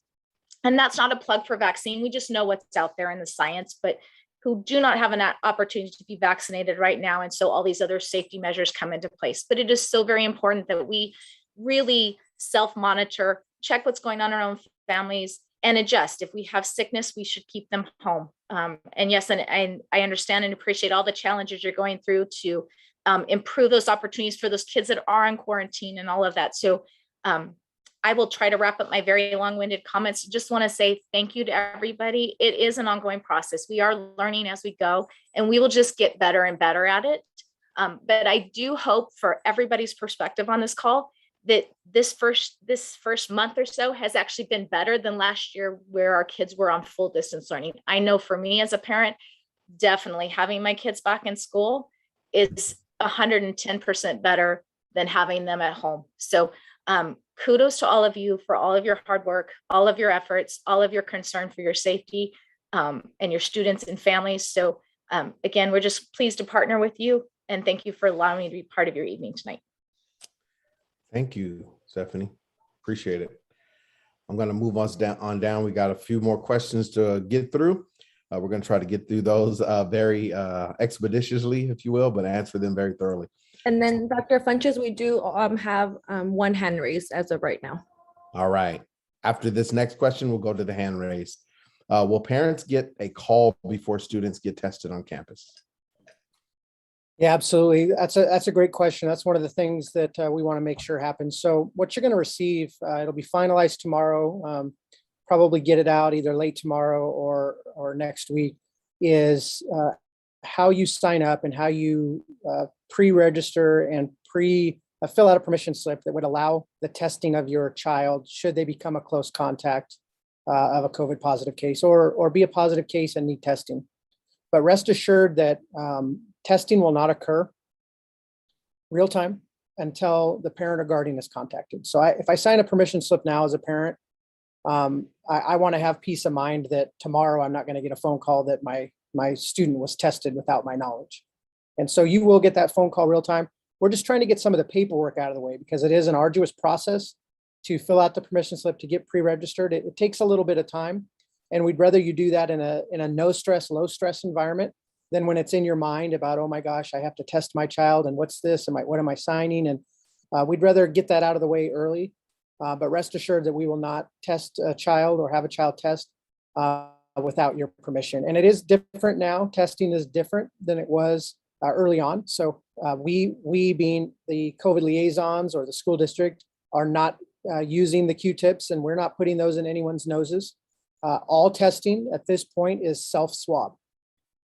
and that's not a plug for vaccine. We just know what's out there in the science, but who do not have an opportunity to be vaccinated right now. And so all these other safety measures come into place. But it is so very important that we really self-monitor, check what's going on in our own families, and adjust. If we have sickness, we should keep them home. And yes, and I understand and appreciate all the challenges you're going through to improve those opportunities for those kids that are in quarantine and all of that. So I will try to wrap up my very long-winded comments. Just want to say thank you to everybody. It is an ongoing process. We are learning as we go, and we will just get better and better at it. But I do hope, for everybody's perspective on this call, that this first month or so has actually been better than last year, where our kids were on full distance learning. I know for me as a parent, definitely having my kids back in school is 110% better than having them at home. So kudos to all of you for all of your hard work, all of your efforts, all of your concern for your safety and your students and families. So again, we're just pleased to partner with you, and thank you for allowing me to be part of your evening tonight. Thank you, Stephanie. Appreciate it. I'm going to move us on down. We got a few more questions to get through. We're going to try to get through those very expeditiously, if you will, but answer them very thoroughly. And then Dr. Funches, we do have one hand raised as of right now. All right. After this next question, we'll go to the hand raised. Will parents get a call before students get tested on campus? Yeah, absolutely. That's a great question. That's one of the things that we want to make sure happens. So what you're going to receive, it'll be finalized tomorrow, probably get it out either late tomorrow or next week, is how you sign up and how you pre-register and fill out a permission slip that would allow the testing of your child should they become a close contact of a COVID positive case or be a positive case and need testing. But rest assured that testing will not occur real time until the parent or guardian is contacted. So if I sign a permission slip now as a parent, I want to have peace of mind that tomorrow I'm not going to get a phone call that my student was tested without my knowledge. And so you will get that phone call real time. We're just trying to get some of the paperwork out of the way because it is an arduous process to fill out the permission slip to get pre-registered. It takes a little bit of time, and we'd rather you do that in a no stress, low stress environment than when it's in your mind about, oh my gosh, I have to test my child and what's this? What am I signing? And we'd rather get that out of the way early. But rest assured that we will not test a child or have a child test without your permission. And it is different now. Testing is different than it was early on. So we being the COVID liaisons or the school district are not using the Q-tips, and we're not putting those in anyone's noses. All testing at this point is self-swab.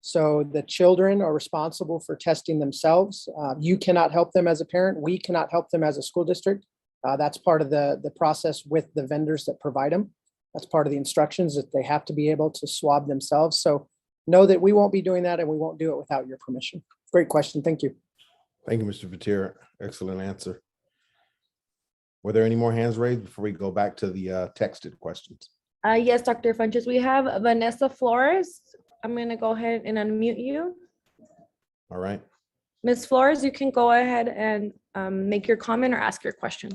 So the children are responsible for testing themselves. You cannot help them as a parent. We cannot help them as a school district. That's part of the process with the vendors that provide them. That's part of the instructions that they have to be able to swab themselves. So know that we won't be doing that, and we won't do it without your permission. Great question. Thank you. Thank you, Mr. Vatira. Excellent answer. Were there any more hands raised before we go back to the texted questions? Yes, Dr. Funches, we have Vanessa Flores. I'm going to go ahead and unmute you. All right. Ms. Flores, you can go ahead and make your comment or ask your question.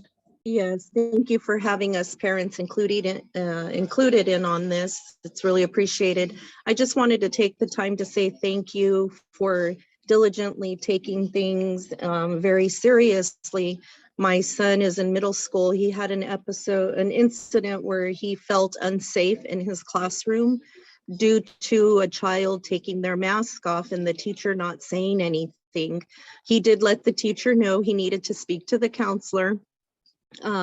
Yes, thank you for having us parents included in on this. It's really appreciated. I just wanted to take the time to say thank you for diligently taking things very seriously. My son is in middle school. He had an incident where he felt unsafe in his classroom due to a child taking their mask off and the teacher not saying anything. He did let the teacher know he needed to speak to the counselor.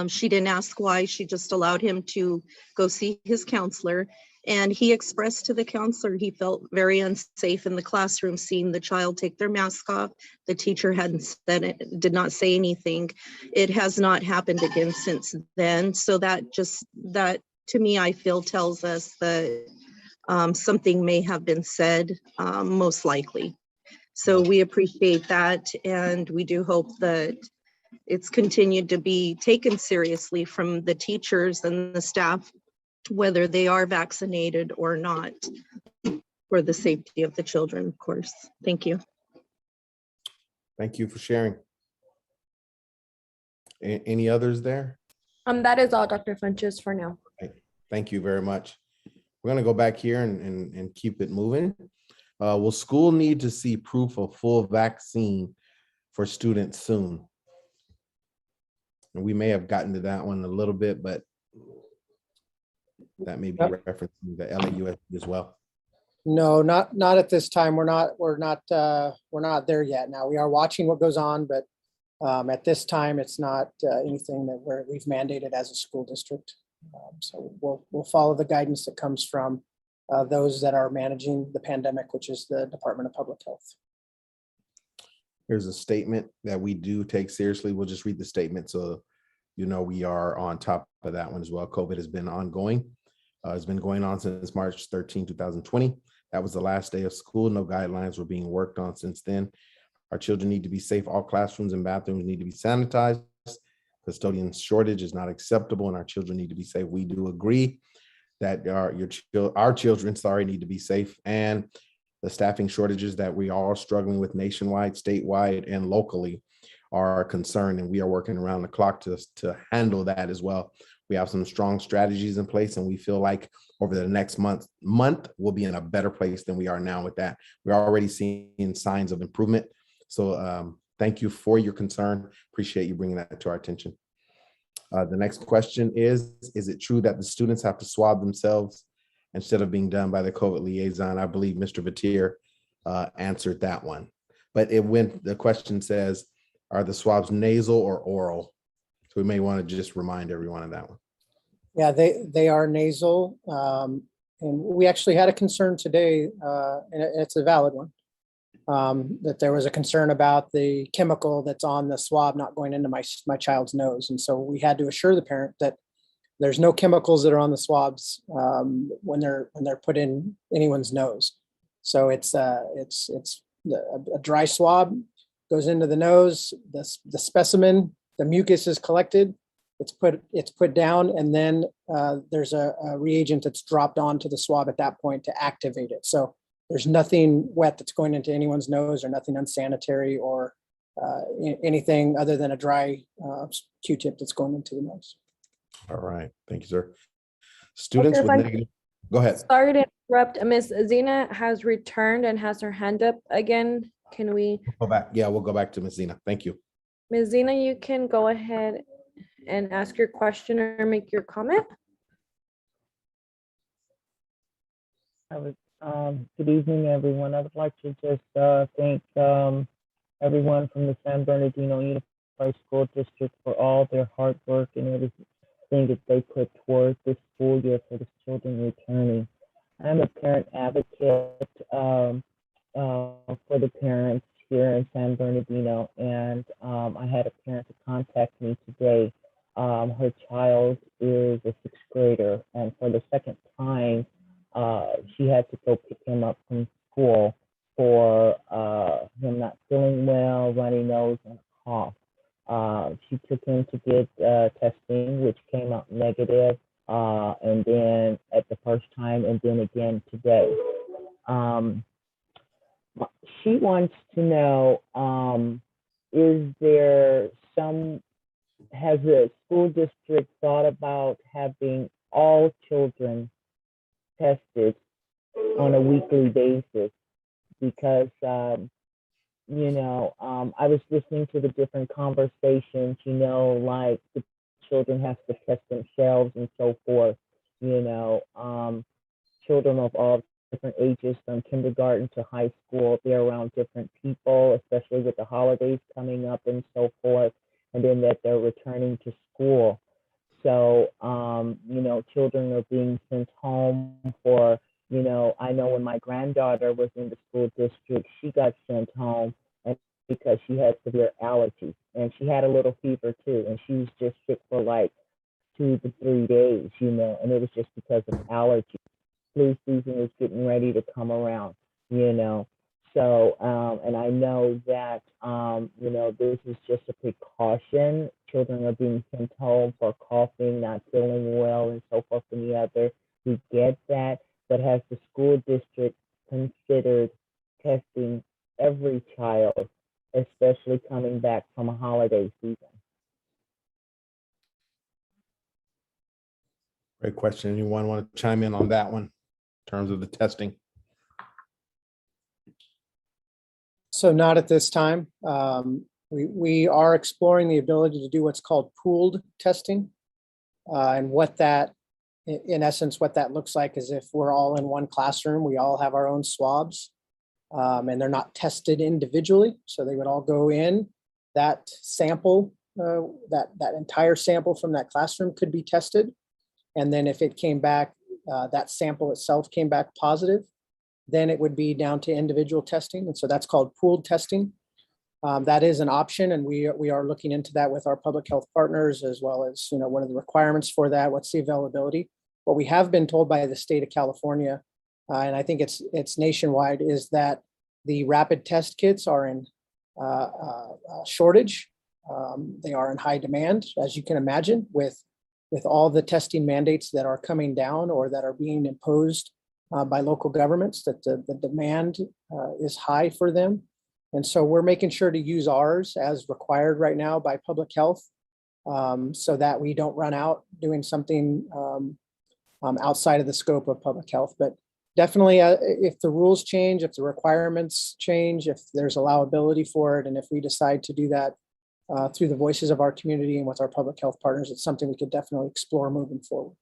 She didn't ask why, she just allowed him to go see his counselor. And he expressed to the counselor he felt very unsafe in the classroom seeing the child take their mask off. The teacher did not say anything. It has not happened again since then. So that to me, I feel tells us that something may have been said, most likely. So we appreciate that, and we do hope that it's continued to be taken seriously from the teachers and the staff, whether they are vaccinated or not, for the safety of the children, of course. Thank you. Thank you for sharing. Any others there? That is all, Dr. Funches, for now. Okay. Thank you very much. We're going to go back here and keep it moving. Will school need to see proof of full vaccine for students soon? And we may have gotten to that one a little bit, but that may be referencing the LAUSD as well. No, not at this time. We're not there yet. Now we are watching what goes on, but at this time, it's not anything that we've mandated as a school district. So we'll follow the guidance that comes from those that are managing the pandemic, which is the Department of Public Health. Here's a statement that we do take seriously. We'll just read the statement so you know we are on top of that one as well. COVID has been ongoing. It's been going on since March 13, 2020. That was the last day of school. No guidelines were being worked on since then. Our children need to be safe. All classrooms and bathrooms need to be sanitized. Custodian shortage is not acceptable, and our children need to be safe. We do agree that our children, need to be safe, and the staffing shortages that we are struggling with nationwide, statewide, and locally are a concern, and we are working around the clock to handle that as well. We have some strong strategies in place, and we feel like over the next month, we'll be in a better place than we are now with that. We're already seeing signs of improvement. So thank you for your concern. Appreciate you bringing that to our attention. The next question is it true that the students have to swab themselves instead of being done by the Covet liaison? I believe Mr. Vatier answered that one. But the question says, are the swabs nasal or oral? So we may want to just remind everyone of that one. Yeah, they are nasal. And we actually had a concern today, and it's a valid one, that there was a concern about the chemical that's on the swab not going into my child's nose. And so we had to assure the parent that there's no chemicals that are on the swabs when they're put in anyone's nose. So it's a dry swab goes into the nose, the specimen, the mucus is collected, it's put down, and then there's a reagent that's dropped onto the swab at that point to activate it. So there's nothing wet that's going into anyone's nose, or nothing unsanitary, or anything other than a dry Q-tip that's going into the nose. All right, thank you, sir. Students with negative, go ahead. Sorry to interrupt. Miss Zena has returned and has her hand up again. Can we go back? Yeah, we'll go back to Ms. Zena. Thank you. Ms. Zena, you can go ahead and ask your question or make your comment. Good evening, everyone. I would like to just thank everyone from the San Bernardino Unified School District for all their hard work and everything that they put towards this school year for the children returning. I'm a parent advocate for the parents here in San Bernardino, and I had a parent to contact me today. Her child is a 6th grader, and for the second time, she had to go pick him up from school for him not feeling well, runny nose, and a cough. She took him to get testing, which came out negative, and then at the first time, and then again today. She wants to know, has the school district thought about having all children tested on a weekly basis? Because, I was listening to the different conversations, like the children have to test themselves and so forth, children of all different ages from kindergarten to high school, they're around different people, especially with the holidays coming up and so forth, and then that they're returning to school. So, children are being sent home for, I know when my granddaughter was in the school district, she got sent home and because she had severe allergies, and she had a little fever too, and she was just sick for like 2 to 3 days, and it was just because of allergies. Flu season is getting ready to come around, So, and I know that, this is just a precaution. Children are being sent home for coughing, not feeling well, and so forth and the other. We get that, but has the school district considered testing every child, especially coming back from a holiday season? Great question. Anyone want to chime in on that one in terms of the testing? So not at this time. We are exploring the ability to do what's called pooled testing. And what that, in essence, what that looks like is if we're all in one classroom, we all have our own swabs, and they're not tested individually. So they would all go in. That sample, that entire sample from that classroom could be tested. And then if it came back, that sample itself came back positive, then it would be down to individual testing. And so that's called pooled testing. That is an option, and we are looking into that with our public health partners, as well as, what are the requirements for that? What's the availability? What we have been told by the state of California, and I think it's nationwide, is that the rapid test kits are in shortage. They are in high demand, as you can imagine, with all the testing mandates that are coming down or that are being imposed by local governments, that the demand is high for them. And so we're making sure to use ours as required right now by public health, so that we don't run out doing something outside of the scope of public health. But definitely, if the rules change, if the requirements change, if there's allowability for it, and if we decide to do that through the voices of our community and with our public health partners, it's something we could definitely explore moving forward.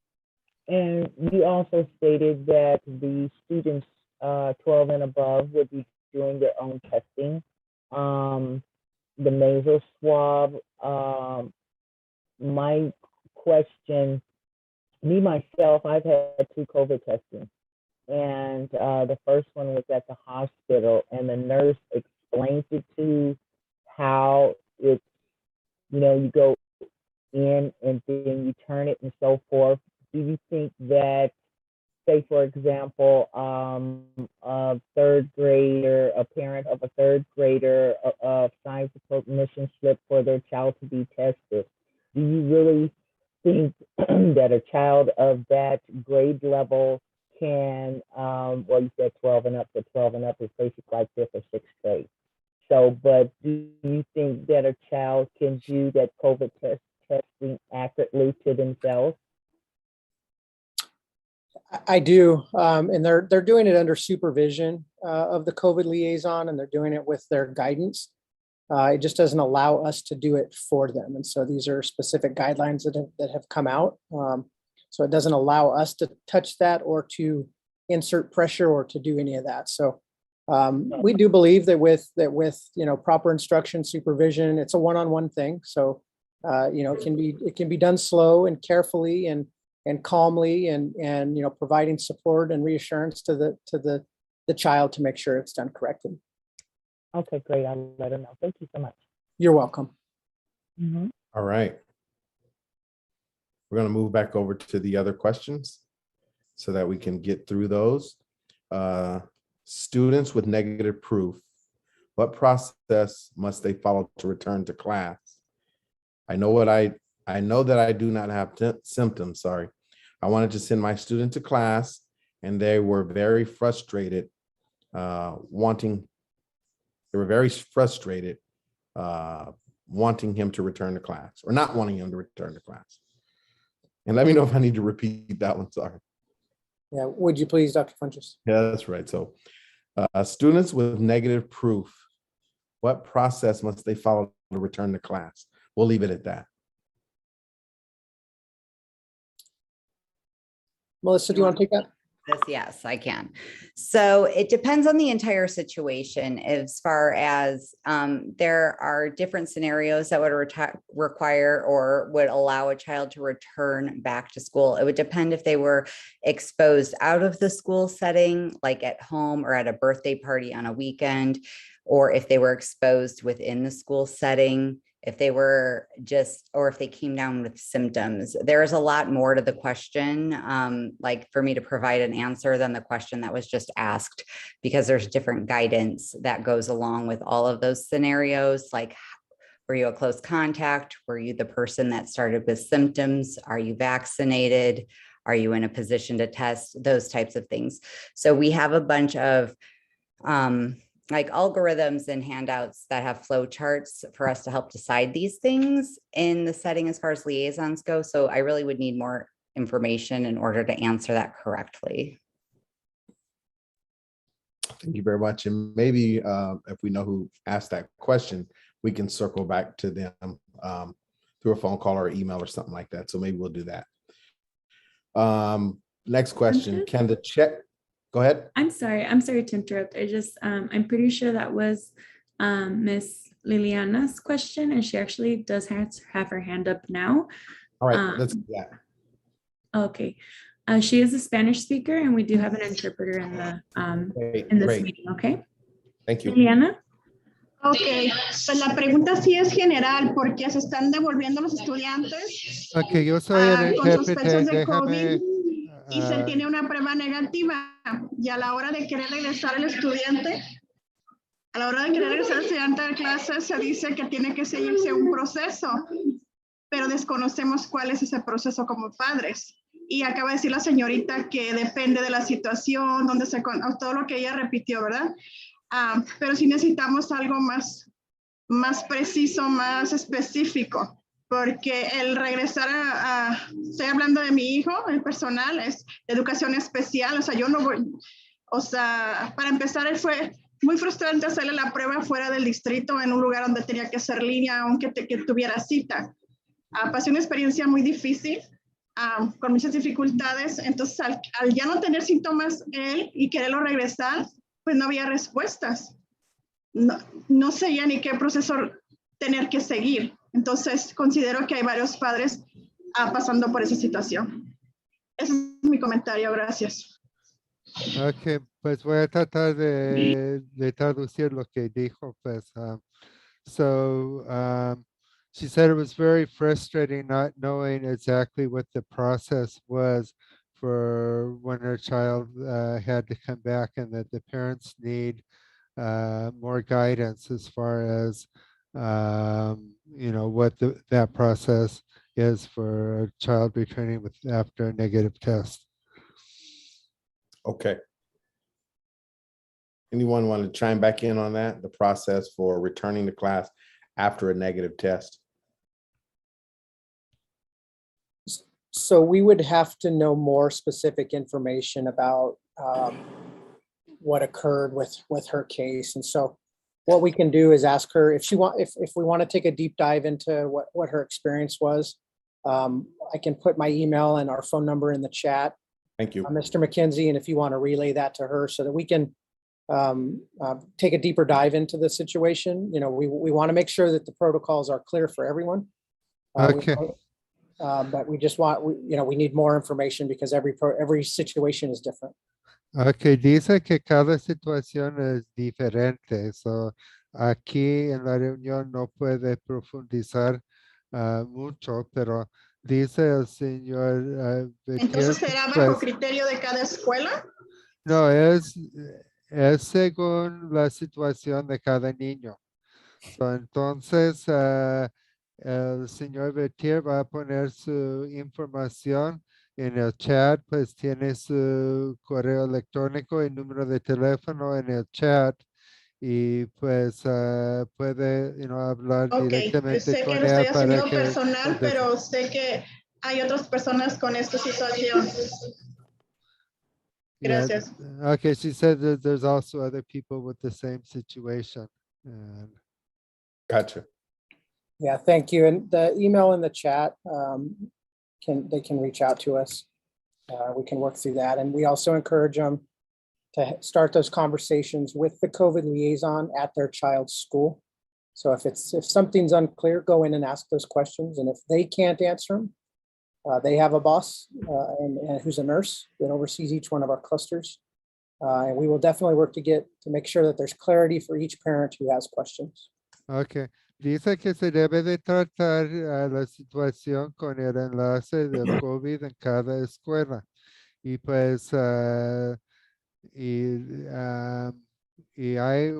And you also stated that the students 12 and above would be doing their own testing. The nasal swab, my question, me myself, I've had 2 COVID testing. And the first one was at the hospital, and the nurse explained it to how it's, you go in and then you turn it and so forth. Do you think that, say, for example, a third grader, a parent of a third grader signs a permission slip for their child to be tested? Do you really think that a child of that grade level can, well, you said 12 and up, but 12 and up is basically like 5th or 6th grade. So, but do you think that a child can do that COVID testing accurately to themselves? I do, and they're doing it under supervision of the COVID liaison, and they're doing it with their guidance. It just doesn't allow us to do it for them, and so these are specific guidelines that have come out. So it doesn't allow us to touch that or to insert pressure or to do any of that. So we do believe that with proper instruction, supervision, it's a one-on-one thing. So it can be done slow and carefully and calmly, and providing support and reassurance to the child to make sure it's done correctly. Okay, great. I'll let her know. Thank you so much. You're welcome. Mm-hmm. All right. We're going to move back over to the other questions so that we can get through those. Students with negative proof, what process must they follow to return to class? I know that I do not have symptoms, sorry. I wanted to send my student to class, and they were very frustrated, wanting him to return to class, or not wanting him to return to class. And let me know if I need to repeat that one, sorry. Yeah, would you please, Dr. Funches? Yeah, that's right. So students with negative proof, what process must they follow to return to class? We'll leave it at that. Melissa, do you want to take that? Yes, I can. So it depends on the entire situation as far as there are different scenarios that would require or would allow a child to return back to school. It would depend if they were exposed out of the school setting, like at home or at a birthday party on a weekend, or if they were exposed within the school setting, if they were or if they came down with symptoms. There's a lot more to the question, like for me to provide an answer than the question that was just asked, because there's different guidance that goes along with all of those scenarios. Like, were you a close contact? Were you the person that started with symptoms? Are you vaccinated? Are you in a position to test? Those types of things. So we have a bunch of like algorithms and handouts that have flow charts for us to help decide these things in the setting as far as liaisons go. So I really would need more information in order to answer that correctly. Thank you very much. And maybe if we know who asked that question, we can circle back to them through a phone call or email or something like that. So maybe we'll do that. Next question, can the check, go ahead. I'm sorry to interrupt. I'm pretty sure that was Miss Liliana's question, and she actually does have her hand up now. All right, let's do that. Okay. She is a Spanish speaker, and we do have an interpreter in this meeting, okay? Thank you. Liliana? Ok, pues la pregunta sí es general, porque se están devolviendo los estudiantes Ok, yo soy el con sospechas intérprete, de COVID déjame. y se tiene una prueba negativa. Y a la hora de querer regresar el estudiante, a la hora de querer regresar el estudiante a clase, se dice que tiene que seguirse un proceso, pero desconocemos cuál es ese proceso como padres. Y acaba de decir la señorita que depende de la situación, todo lo que ella repitió, ¿verdad? Pero sí necesitamos algo más preciso, más específico, porque el regresar estoy hablando de mi hijo, el personal, es educación especial, o sea, yo no voy, o sea, para empezar, él fue muy frustrante hacerle la prueba fuera del distrito, en un lugar donde tenía que hacer línea, aunque que tuviera cita. Pasé una experiencia muy difícil, con muchas dificultades, entonces al ya no tener síntomas él y quererlo regresar, pues no había respuestas. No sabía ni qué proceso tener que seguir. Entonces considero que hay varios padres pasando por esa situación. Ese es mi comentario, gracias. Ok, pues voy a tratar de traducir lo que dijo, pues. She said it was very frustrating not knowing exactly what the process was for when her child had to come back, and that the parents need more guidance as far as, what that process is for a child returning after a negative test. Okay. Anyone want to chime back in on that? The process for returning to class after a negative test? So we would have to know more specific information about what occurred with her case. And so what we can do is ask her if we want to take a deep dive into what her experience was. I can put my email and our phone number in the chat. Thank you. Mr. McKenzie, and if you want to relay that to her so that we can take a deeper dive into the situation. We want to make sure that the protocols are clear for everyone. Okay. But we just we need more information because every situation is different. Ok, dice que cada situación es diferente. So, aquí en la reunión no puede profundizar mucho, pero dice el señor Entonces, ¿será bajo criterio de cada escuela? No, es según la situación de cada niño. So, entonces, el señor Bertier va a poner su información en el chat, pues tiene su correo electrónico y número de teléfono en el chat, y pues puede hablar directamente sé con que lo estoy él para haciendo que personal, pero sé que hay otras personas con esta situación. Gracias. Yeah. Okay, she said that there's also other people with the same situation. Gotcha. Yeah, thank you. And the email in the chat, they can reach out to us. We can work through that. And we also encourage them to start those conversations with the COVID liaison at their child's school. So if something's unclear, go in and ask those questions. And if they can't answer them, they have a boss and who's a nurse that oversees each one of our clusters. And we will definitely work to make sure that there's clarity for each parent who has questions. Okay. Dice que se debe de tratar la situación con el enlace del COVID en cada escuela. Y pues, y hay,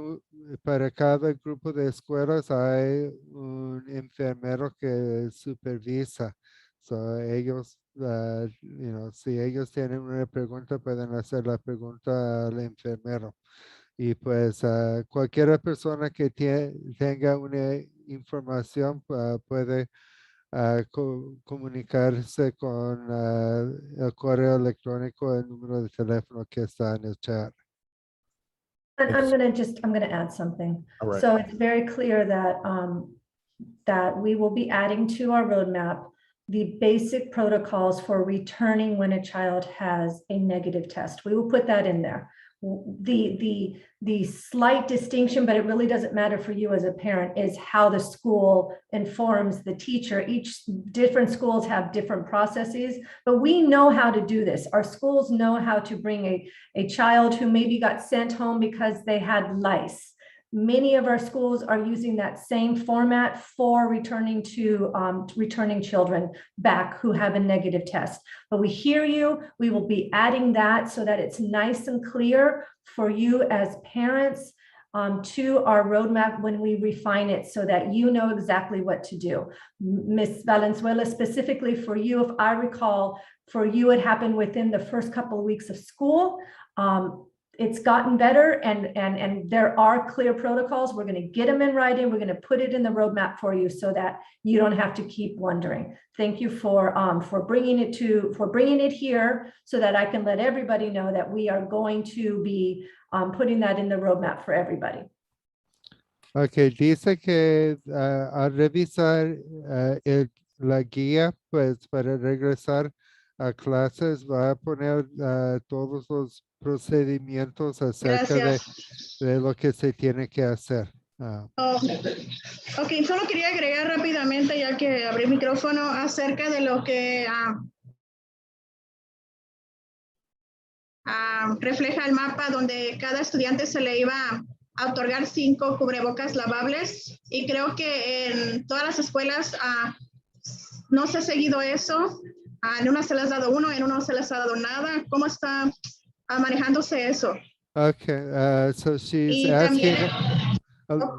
para cada grupo de escuelas hay un enfermero que supervisa. So ellos, si ellos tienen una pregunta, pueden hacer la pregunta al enfermero. Y pues cualquier persona que tenga una información puede comunicarse con el correo electrónico, el número de teléfono que está en el chat. And I'm gonna add something. All right. So it's very clear that, that we will be adding to our roadmap the basic protocols for returning when a child has a negative test. We will put that in there. The slight distinction, but it really doesn't matter for you as a parent, is how the school informs the teacher. Each different schools have different processes, but we know how to do this. Our schools know how to bring a child who maybe got sent home because they had lice. Many of our schools are using that same format for returning children back who have a negative test. But we hear you. We will be adding that so that it's nice and clear for you as parents to our roadmap when we refine it, so that you know exactly what to do. Ms. Valenzuela, specifically for you, if I recall, for you it happened within the first couple of weeks of school. It's gotten better, and there are clear protocols. We're going to get them in writing. We're going to put it in the roadmap for you so that you don't have to keep wondering. Thank you for bringing it here so that I can let everybody know that we are going to be putting that in the roadmap for everybody. Okay, dice que al revisar la guía, pues para regresar a clases va a poner todos los procedimientos acerca de lo que se tiene que hacer. Ok, solo quería agregar rápidamente, ya que abrí el micrófono, acerca de lo que refleja el mapa, donde cada estudiante se le iba a otorgar 5 cubrebocas lavables, y creo que en todas las escuelas no se ha seguido eso. En una se les ha dado 1, en una se les ha dado nada. ¿Cómo está manejándose eso? Okay, so she's Y asking. también,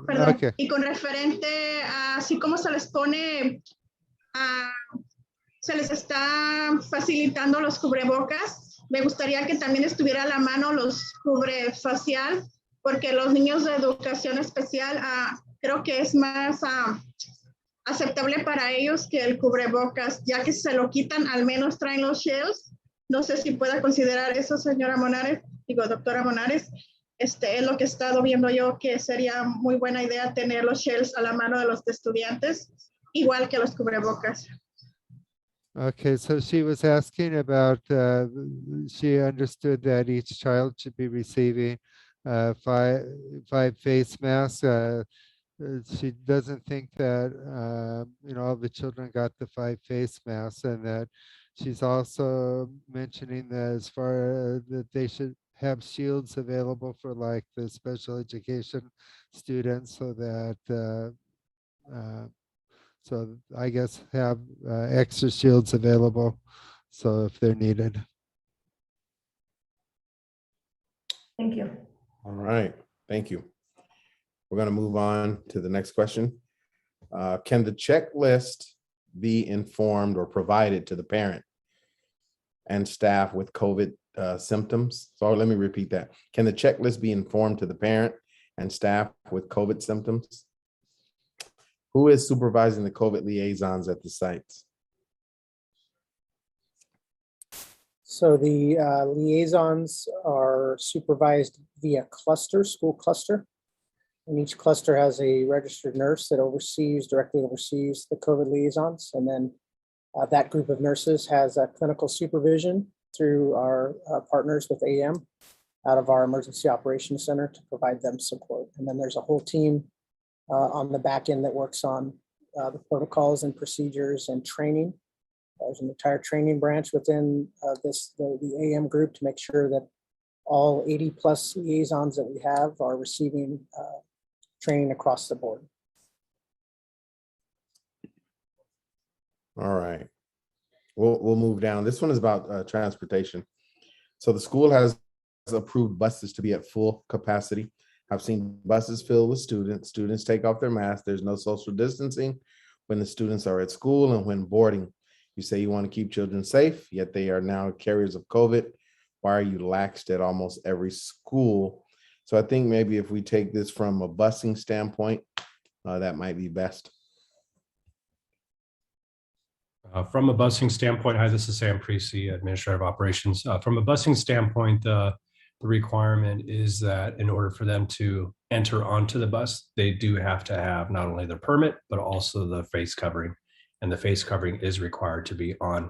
perdón, Okay. y con referente a así como se les pone, se les está facilitando los cubrebocas, me gustaría que también estuviera a la mano los cubrefacial, porque los niños de educación especial creo que es más aceptable para ellos que el cubrebocas, ya que si se lo quitan, al menos traen los shields. No sé si pueda considerar eso, señora Monares, doctora Monares. Es lo que he estado viendo yo, que sería muy buena idea tener los shields a la mano de los estudiantes, igual que los cubrebocas. Okay, so she was asking about, she understood that each child should be receiving 5 face masks. She doesn't think that, all the children got the 5 face masks, and that she's also mentioning that as far that they should have shields available for like the special education students, so that, so I guess have extra shields available, so if they're needed. Thank you. All right, thank you. We're going to move on to the next question. Can the checklist be informed or provided to the parent and staff with COVID symptoms? So let me repeat that. Can the checklist be informed to the parent and staff with COVID symptoms? Who is supervising the COVID liaisons at the sites? So the liaisons are supervised via cluster, school cluster. And each cluster has a registered nurse that directly oversees the COVID liaisons. And then that group of nurses has a clinical supervision through our partners with AM out of our Emergency Operations Center to provide them support. And then there's a whole team on the back end that works on the protocols and procedures and training. There's an entire training branch within the AM group to make sure that all 80 plus liaisons that we have are receiving training across the board. All right, we'll move down. This one is about transportation. So the school has approved buses to be at full capacity. I've seen buses filled with students. Students take off their masks. There's no social distancing when the students are at school and when boarding. You say you want to keep children safe, yet they are now carriers of COVID. Why are you laxed at almost every school? So I think maybe if we take this from a busing standpoint, that might be best. From a busing standpoint, hi, this is Sam Precy, Administrative Operations. From a busing standpoint, the requirement is that in order for them to enter onto the bus, they do have to have not only the permit, but also the face covering. And the face covering is required to be on.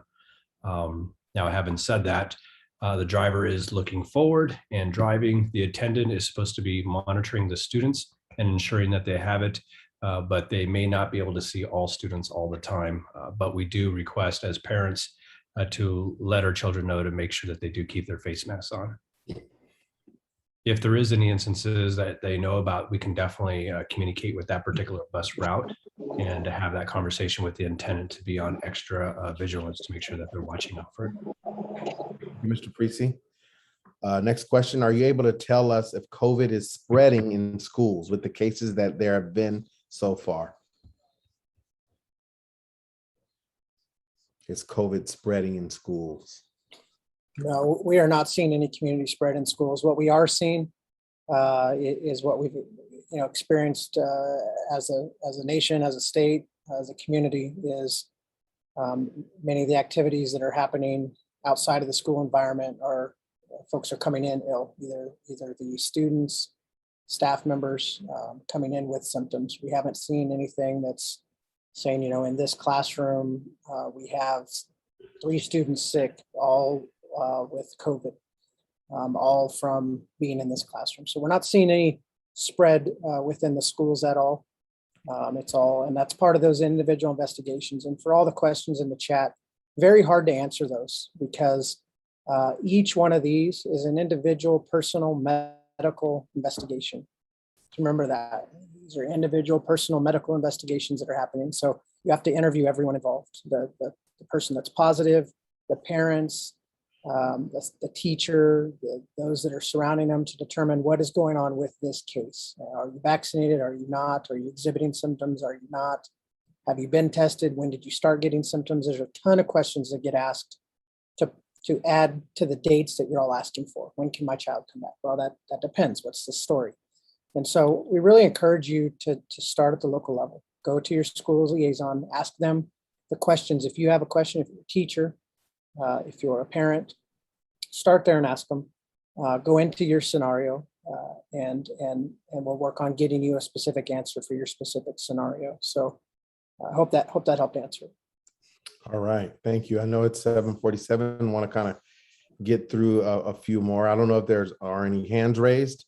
Now, having said that, the driver is looking forward and driving. The attendant is supposed to be monitoring the students and ensuring that they have it. But they may not be able to see all students all the time. But we do request as parents to let our children know to make sure that they do keep their face masks on. If there is any instances that they know about, we can definitely communicate with that particular bus route and to have that conversation with the attendant to be on extra vigilance to make sure that they're watching out for it. Thank you, Mr. Precy. Next question, are you able to tell us if COVID is spreading in schools with the cases that there have been so far? Is COVID spreading in schools? No, we are not seeing any community spread in schools. What we are seeing is what we've experienced as a nation, as a state, as a community, is many of the activities that are happening outside of the school environment are folks are coming in ill, either the students, staff members coming in with symptoms. We haven't seen anything that's saying, in this classroom, we have 3 students sick, all with COVID, all from being in this classroom. So we're not seeing any spread within the schools at all. And that's part of those individual investigations. And for all the questions in the chat, very hard to answer those because each one of these is an individual personal medical investigation. Remember that these are individual personal medical investigations that are happening. So you have to interview everyone involved, the person that's positive, the parents, the teacher, those that are surrounding them to determine what is going on with this case. Are you vaccinated? Are you not? Are you exhibiting symptoms? Are you not? Have you been tested? When did you start getting symptoms? There's a ton of questions that get asked to add to the dates that you're all asking for. When can my child come back? Well, that depends. What's the story? And so we really encourage you to start at the local level. Go to your school's liaison, ask them the questions. If you have a question, if you're a teacher, if you're a parent, start there and ask them. Go into your scenario and we'll work on getting you a specific answer for your specific scenario. So I hope that helped answer. All right, thank you. I know it's 7:47. I want to kind of get through a few more. I don't know if there are any hands raised,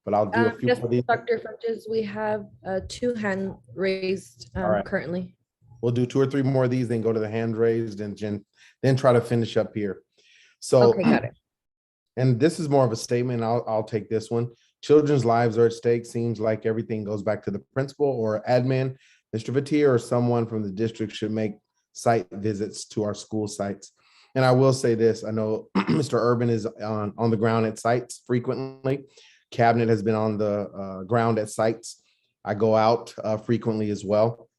but I'll do a few Yes, of these. Dr. Funches, we have 2 hands raised currently. We'll do 2 or 3 more of these, then go to the hand raised and then try to finish up here. So, okay, got it. And this is more of a statement. I'll take this one. Children's lives are at stake. Seems like everything goes back to the principal or admin. Mr. Vatier or someone from the district should make site visits to our school sites. And I will say this, I know Mr. Urban is on the ground at sites frequently. Cabinet has been on the ground at sites. I go out frequently as well.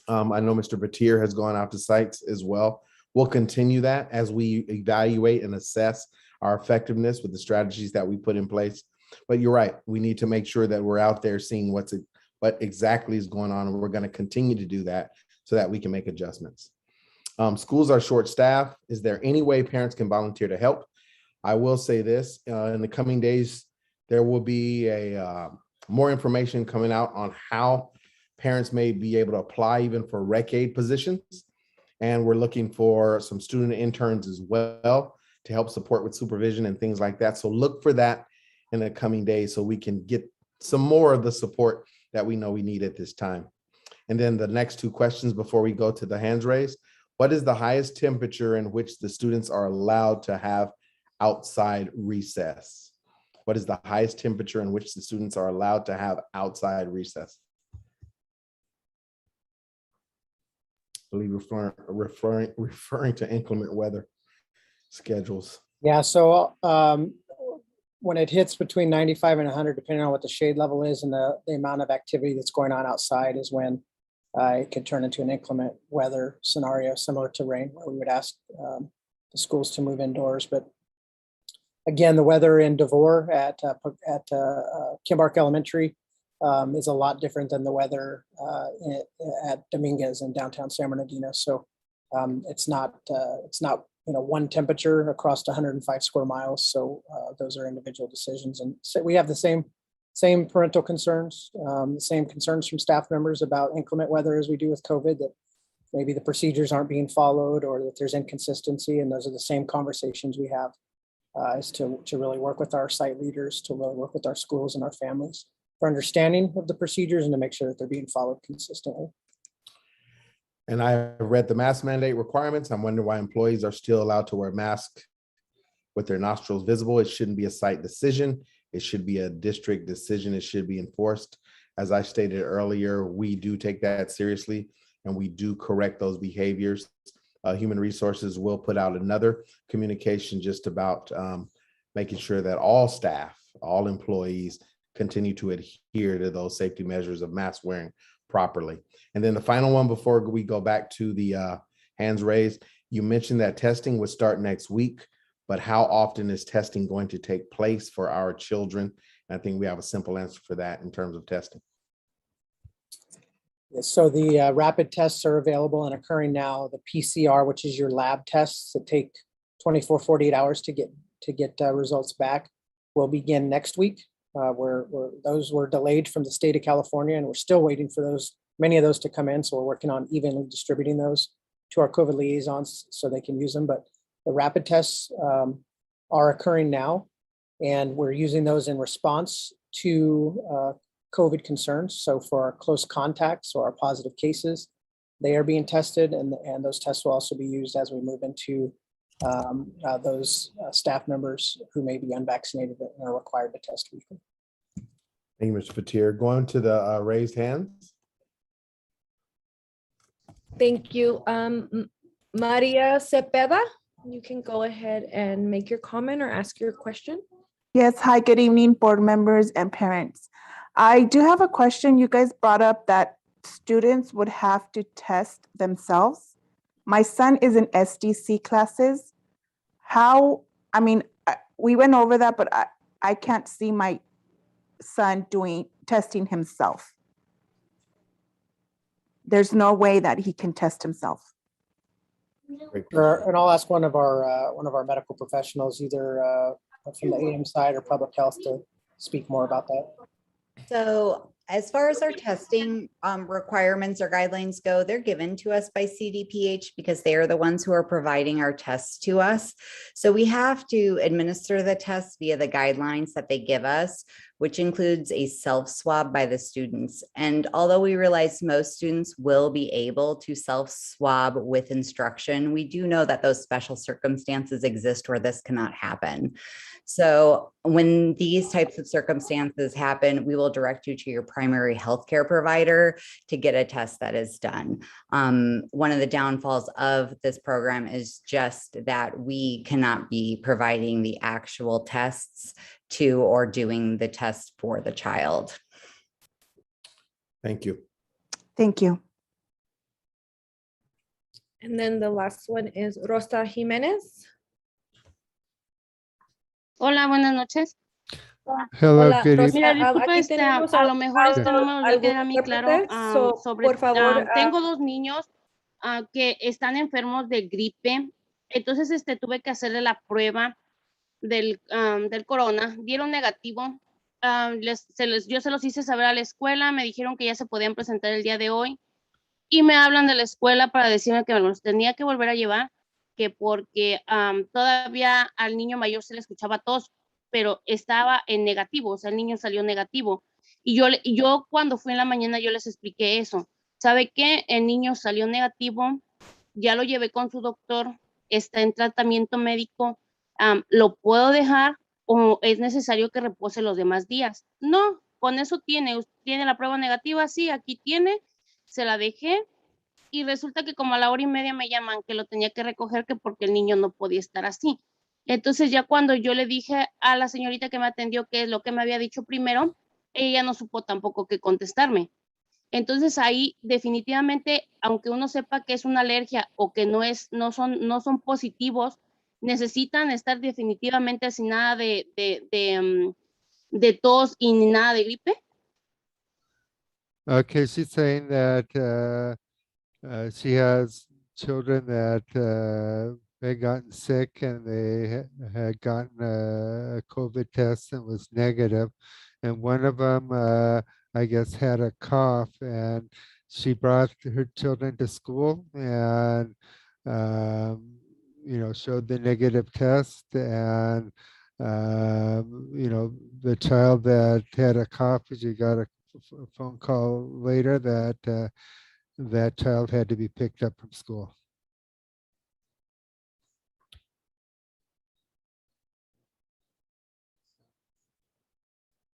I know Mr. Vatier has gone out to sites as well. We'll continue that as we evaluate and assess our effectiveness with the strategies that we put in place. But you're right, we need to make sure that we're out there seeing what exactly is going on, and we're going to continue to do that so that we can make adjustments. Schools are short-staffed. Is there any way parents can volunteer to help? I will say this, in the coming days, there will be more information coming out on how parents may be able to apply even for rec aid positions. And we're looking for some student interns as well to help support with supervision and things like that. So look for that in the coming days so we can get some more of the support that we know we need at this time. And then the next 2 questions before we go to the hands raised. What is the highest temperature in which the students are allowed to have outside recess? What is the highest temperature in which the students are allowed to have outside recess? I believe referring to inclement weather schedules. Yeah, so when it hits between 95 and 100, depending on what the shade level is and the amount of activity that's going on outside, is when it could turn into an inclement weather scenario similar to rain, where we would ask the schools to move indoors. But again, the weather in Devore at Kimbark Elementary is a lot different than the weather at Dominguez in downtown San Bernardino. So It's not one temperature across 105 square miles. So those are individual decisions. And so we have the same parental concerns, the same concerns from staff members about inclement weather as we do with COVID, that maybe the procedures aren't being followed or that there's inconsistency. And those are the same conversations we have is to really work with our site leaders, to really work with our schools and our families for understanding of the procedures and to make sure that they're being followed consistently. And I read the mask mandate requirements. I'm wondering why employees are still allowed to wear masks with their nostrils visible. It shouldn't be a site decision. It should be a district decision. It should be enforced. As I stated earlier, we do take that seriously and we do correct those behaviors. Human Resources will put out another communication just about making sure that all staff, all employees continue to adhere to those safety measures of mask wearing properly. And then the final one before we go back to the hands raised, you mentioned that testing would start next week, but how often is testing going to take place for our children? And I think we have a simple answer for that in terms of testing. So the rapid tests are available and occurring now. The PCR, which is your lab tests that take 24, 48 hours to get results back, will begin next week. Those were delayed from the state of California, and we're still waiting for many of those to come in. So we're working on evenly distributing those to our COVID liaisons so they can use them. But the rapid tests are occurring now, and we're using those in response to COVID concerns. So for our close contacts or our positive cases, they are being tested, and those tests will also be used as we move into those staff members who may be unvaccinated and are required to test weekly. Thank you, Mr. Fatir. Going to the raised hands. Thank you. Maria Cepeda, you can go ahead and make your comment or ask your question. Yes, hi, good evening, board members and parents. I do have a question. You guys brought up that students would have to test themselves. My son is in SDC classes. We went over that, but I can't see my son testing himself. There's no way that he can test himself. And I'll ask one of our medical professionals, either from the AM side or public health, to speak more about that. So as far as our testing requirements or guidelines go, they're given to us by CDPH because they are the ones who are providing our tests to us. So we have to administer the tests via the guidelines that they give us, which includes a self-swab by the students. And although we realize most students will be able to self-swab with instruction, we do know that those special circumstances exist where this cannot happen. So when these types of circumstances happen, we will direct you to your primary healthcare provider to get a test that is done. One of the downfalls of this program is just that we cannot be providing the actual tests to or doing the test for the child. Thank you. Thank you. And then the last one is Rosa Jimenez. Hola, buenas noches. Hello, Hola, good Rosa, Mira, disculpa, aquí tenemos a lo mejor no me lo queda a mí claro. por favor. Tengo dos niños que están enfermos de gripe. Entonces, tuve que hacerle la prueba del corona. Dieron negativo. Yo se los hice saber a la escuela. Me dijeron que ya se podían presentar el día de hoy. Y me hablan de la escuela para decirme que me los tenía que volver a llevar, que porque todavía al niño mayor se le escuchaba tos, pero estaba en negativo, o sea, el niño salió negativo. Y yo cuando fui en la mañana, yo les expliqué eso. ¿Sabe qué? El niño salió negativo, ya lo llevé con su doctor, está en tratamiento médico, ¿lo puedo dejar o es necesario que repose los demás días? No, con eso tiene la prueba negativa, sí, aquí tiene, se la dejé. Y resulta que como a la hora y media me llaman que lo tenía que recoger, que porque el niño no podía estar así. Entonces ya cuando yo le dije a la señorita que me atendió qué es lo que me había dicho primero, ella no supo tampoco qué contestarme. Entonces ahí definitivamente, aunque uno sepa que es una alergia o que no son positivos, necesitan estar definitivamente sin nada de tos y ni nada de gripe. Okay, she's saying that she has children that had gotten sick and they had gotten a COVID test and was negative. And one of them, I guess, had a cough, and she brought her children to school and, showed the negative test. And, the child that had a cough, she got a phone call later that that child had to be picked up from school.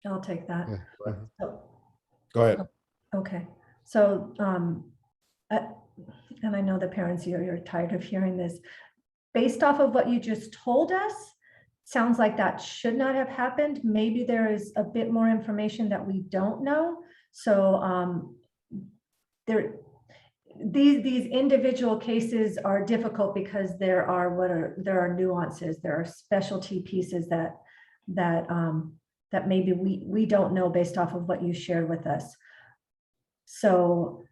I'll take that. Yeah. So- Go ahead. Okay, so, and I know the parents, you're tired of hearing this. Based off of what you just told us, sounds like that should not have happened. Maybe there is a bit more information that we don't know. So these individual cases are difficult because there are nuances, there are specialty pieces that maybe we don't know based off of what you shared with us. So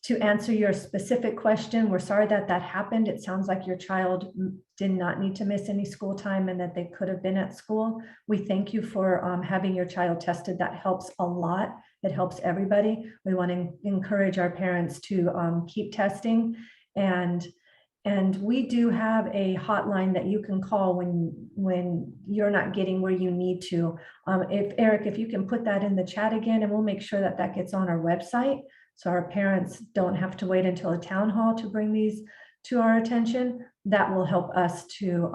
to answer your specific question, we're sorry that happened. It sounds like your child did not need to miss any school time and that they could have been at school. We thank you for having your child tested. That helps a lot. It helps everybody. We want to encourage our parents to keep testing. And we do have a hotline that you can call when you're not getting where you need to. If Eric, if you can put that in the chat again, and we'll make sure that gets on our website, so our parents don't have to wait until a town hall to bring these to our attention. That will help us to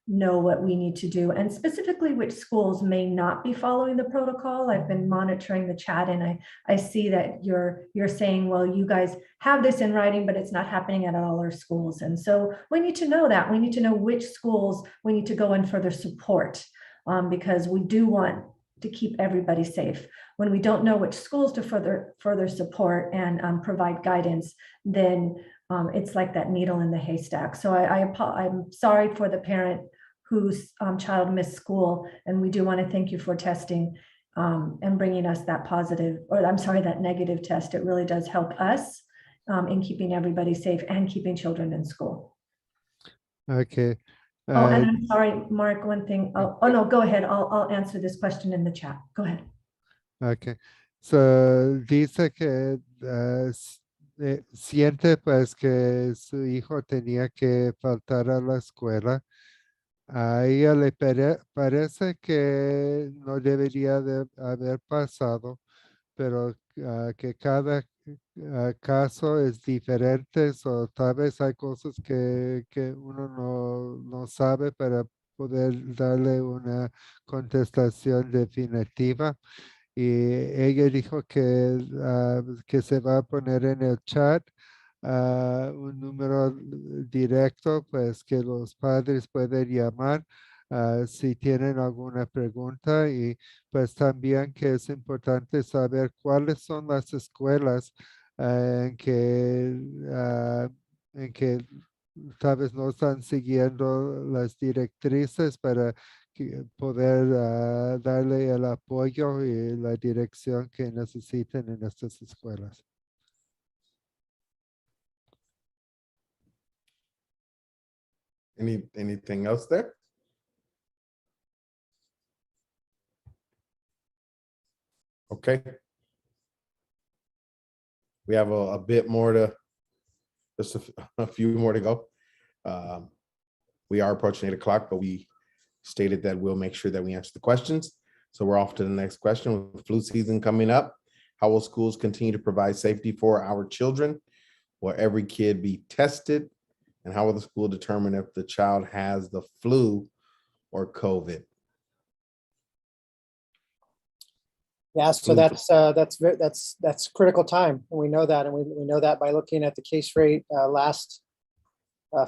know what we need to do, and specifically which schools may not be following the protocol. I've been monitoring the chat, and I see that you're saying, well, you guys have this in writing, but it's not happening at all our schools. And so we need to know that. We need to know which schools we need to go in further support, because we do want to keep everybody safe. When we don't know which schools to further support and provide guidance, then it's like that needle in the haystack. So I'm sorry for the parent whose child missed school, and we do want to thank you for testing and bringing us that positive, or I'm sorry, that negative test. It really does help us in keeping everybody safe and keeping children in school. Okay. Oh, and I'm sorry, Mark, one thing. Oh no, go ahead. I'll answer this question in the chat. Go ahead. Okay. So dice que siente pues que su hijo tenía que faltar a la escuela. A ella le parece que no debería de haber pasado, pero que cada caso es diferente, o tal vez hay cosas que uno no sabe para poder darle una contestación definitiva. Y ella dijo que se va a poner en el chat un número directo, pues que los padres pueden llamar si tienen alguna pregunta, y pues también que es importante saber cuáles son las escuelas en que tal vez no están siguiendo las directrices para poder darle el apoyo y la dirección que necesiten en estas escuelas. Anything else there? Okay. We have a bit more just a few more to go. We are approaching 8 o'clock, but we stated that we'll make sure that we answer the questions. So we're off to the next question. With flu season coming up, how will schools continue to provide safety for our children? Will every kid be tested? And how will the school determine if the child has the flu or COVID? Yeah, so that's critical time, and we know that, and we know that by looking at the case rate last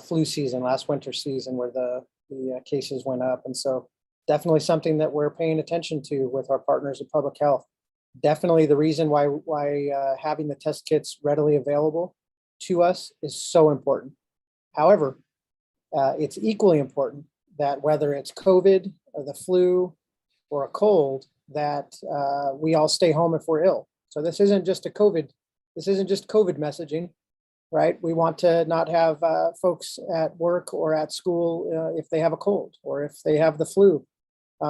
flu season, last winter season, where the cases went up. And so definitely something that we're paying attention to with our partners in public health. Definitely the reason why having the test kits readily available to us is so important. However, it's equally important that whether it's COVID or the flu or a cold, that we all stay home if we're ill. So this isn't just COVID messaging. right? We want to not have folks at work or at school if they have a cold or if they have the flu,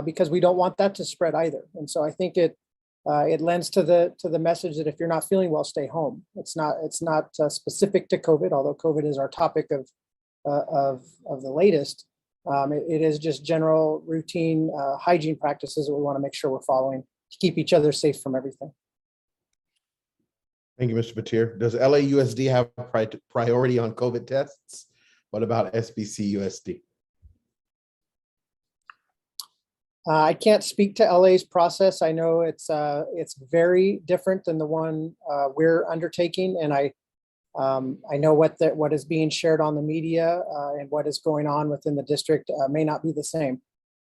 because we don't want that to spread either. And so I think it lends to the message that if you're not feeling well, stay home. It's not specific to COVID, although COVID is our topic of the latest. It is just general routine hygiene practices that we want to make sure we're following to keep each other safe from everything. Thank you, Mr. Batir. Does LAUSD have priority on COVID tests? What about SBCUSD? I can't speak to LA's process. I know it's very different than the one we're undertaking, and I know what is being shared on the media and what is going on within the district may not be the same.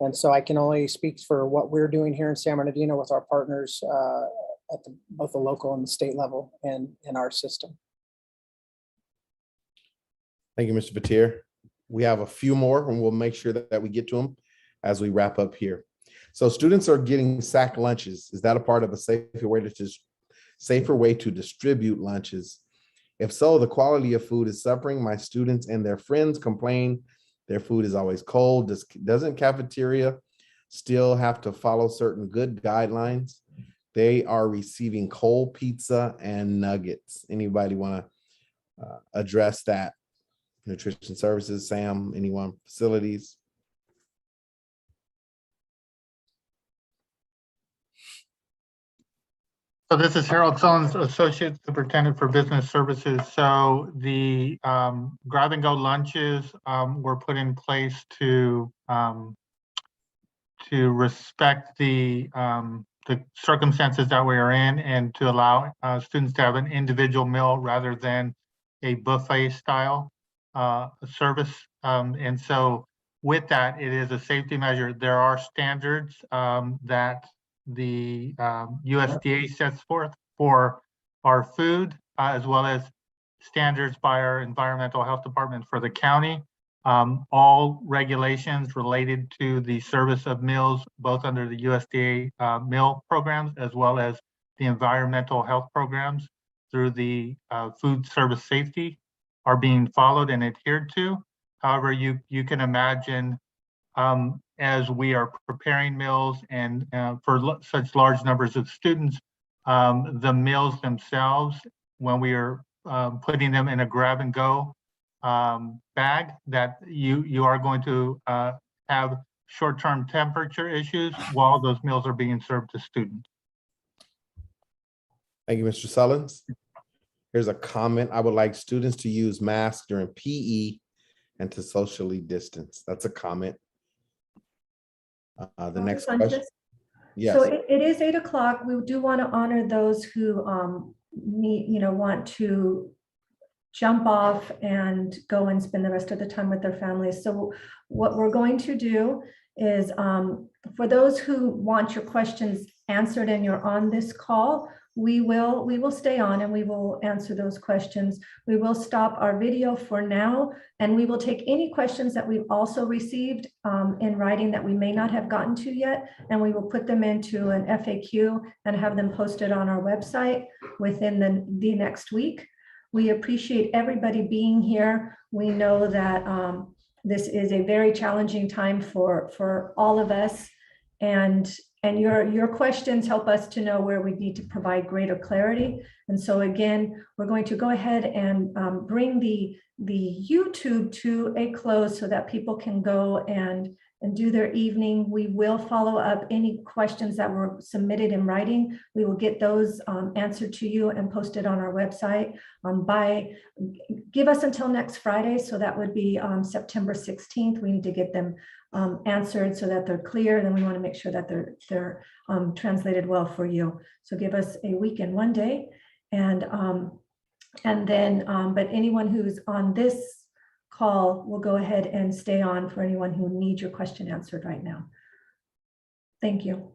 And so I can only speak for what we're doing here in San Bernardino with our partners at both the local and the state level and in our system. Thank you, Mr. Batir. We have a few more and we'll make sure that we get to them as we wrap up here. So students are getting sack lunches. Is that a part of a safer way to distribute lunches? If so, the quality of food is suffering. My students and their friends complain their food is always cold. Doesn't cafeteria still have to follow certain good guidelines? They are receiving cold pizza and nuggets. Anybody want to address that? Nutrition services, Sam, anyone? Facilities? So this is Harold Sullins, Associate Superintendent for Business Services. So the grab and go lunches were put in place to respect the circumstances that we are in and to allow students to have an individual meal rather than a buffet style service. And so with that, it is a safety measure. There are standards that the USDA sets forth for our food, as well as standards by our environmental health department for the county. All regulations related to the service of meals, both under the USDA meal programs, as well as the environmental health programs through the food service safety, are being followed and adhered to. However, you can imagine as we are preparing meals and for such large numbers of students, the meals themselves, when we are putting them in a grab and go bag, that you are going to have short-term temperature issues while those meals are being served to students. Thank you, Mr. Sullins. Here's a comment. I would like students to use masks during PE and to socially distance. That's a comment. The next question. Yes. So it is 8 o'clock. We do want to honor those who want to jump off and go and spend the rest of the time with their families. So what we're going to do is for those who want your questions answered and you're on this call, we will stay on and we will answer those questions. We will stop our video for now, and we will take any questions that we've also received in writing that we may not have gotten to yet, and we will put them into an FAQ and have them posted on our website within the next week. We appreciate everybody being here. We know that this is a very challenging time for all of us, and your questions help us to know where we need to provide greater clarity. And so again, we're going to go ahead and bring the YouTube to a close so that people can go and do their evening. We will follow up any questions that were submitted in writing. We will get those answered to you and posted on our website give us until next Friday. So that would be September 16th. We need to get them answered so that they're clear. Then we want to make sure that they're translated well for you. So give us a week and 1 day, and then but anyone who's on this call will go ahead and stay on for anyone who needs your question answered right now. Thank you.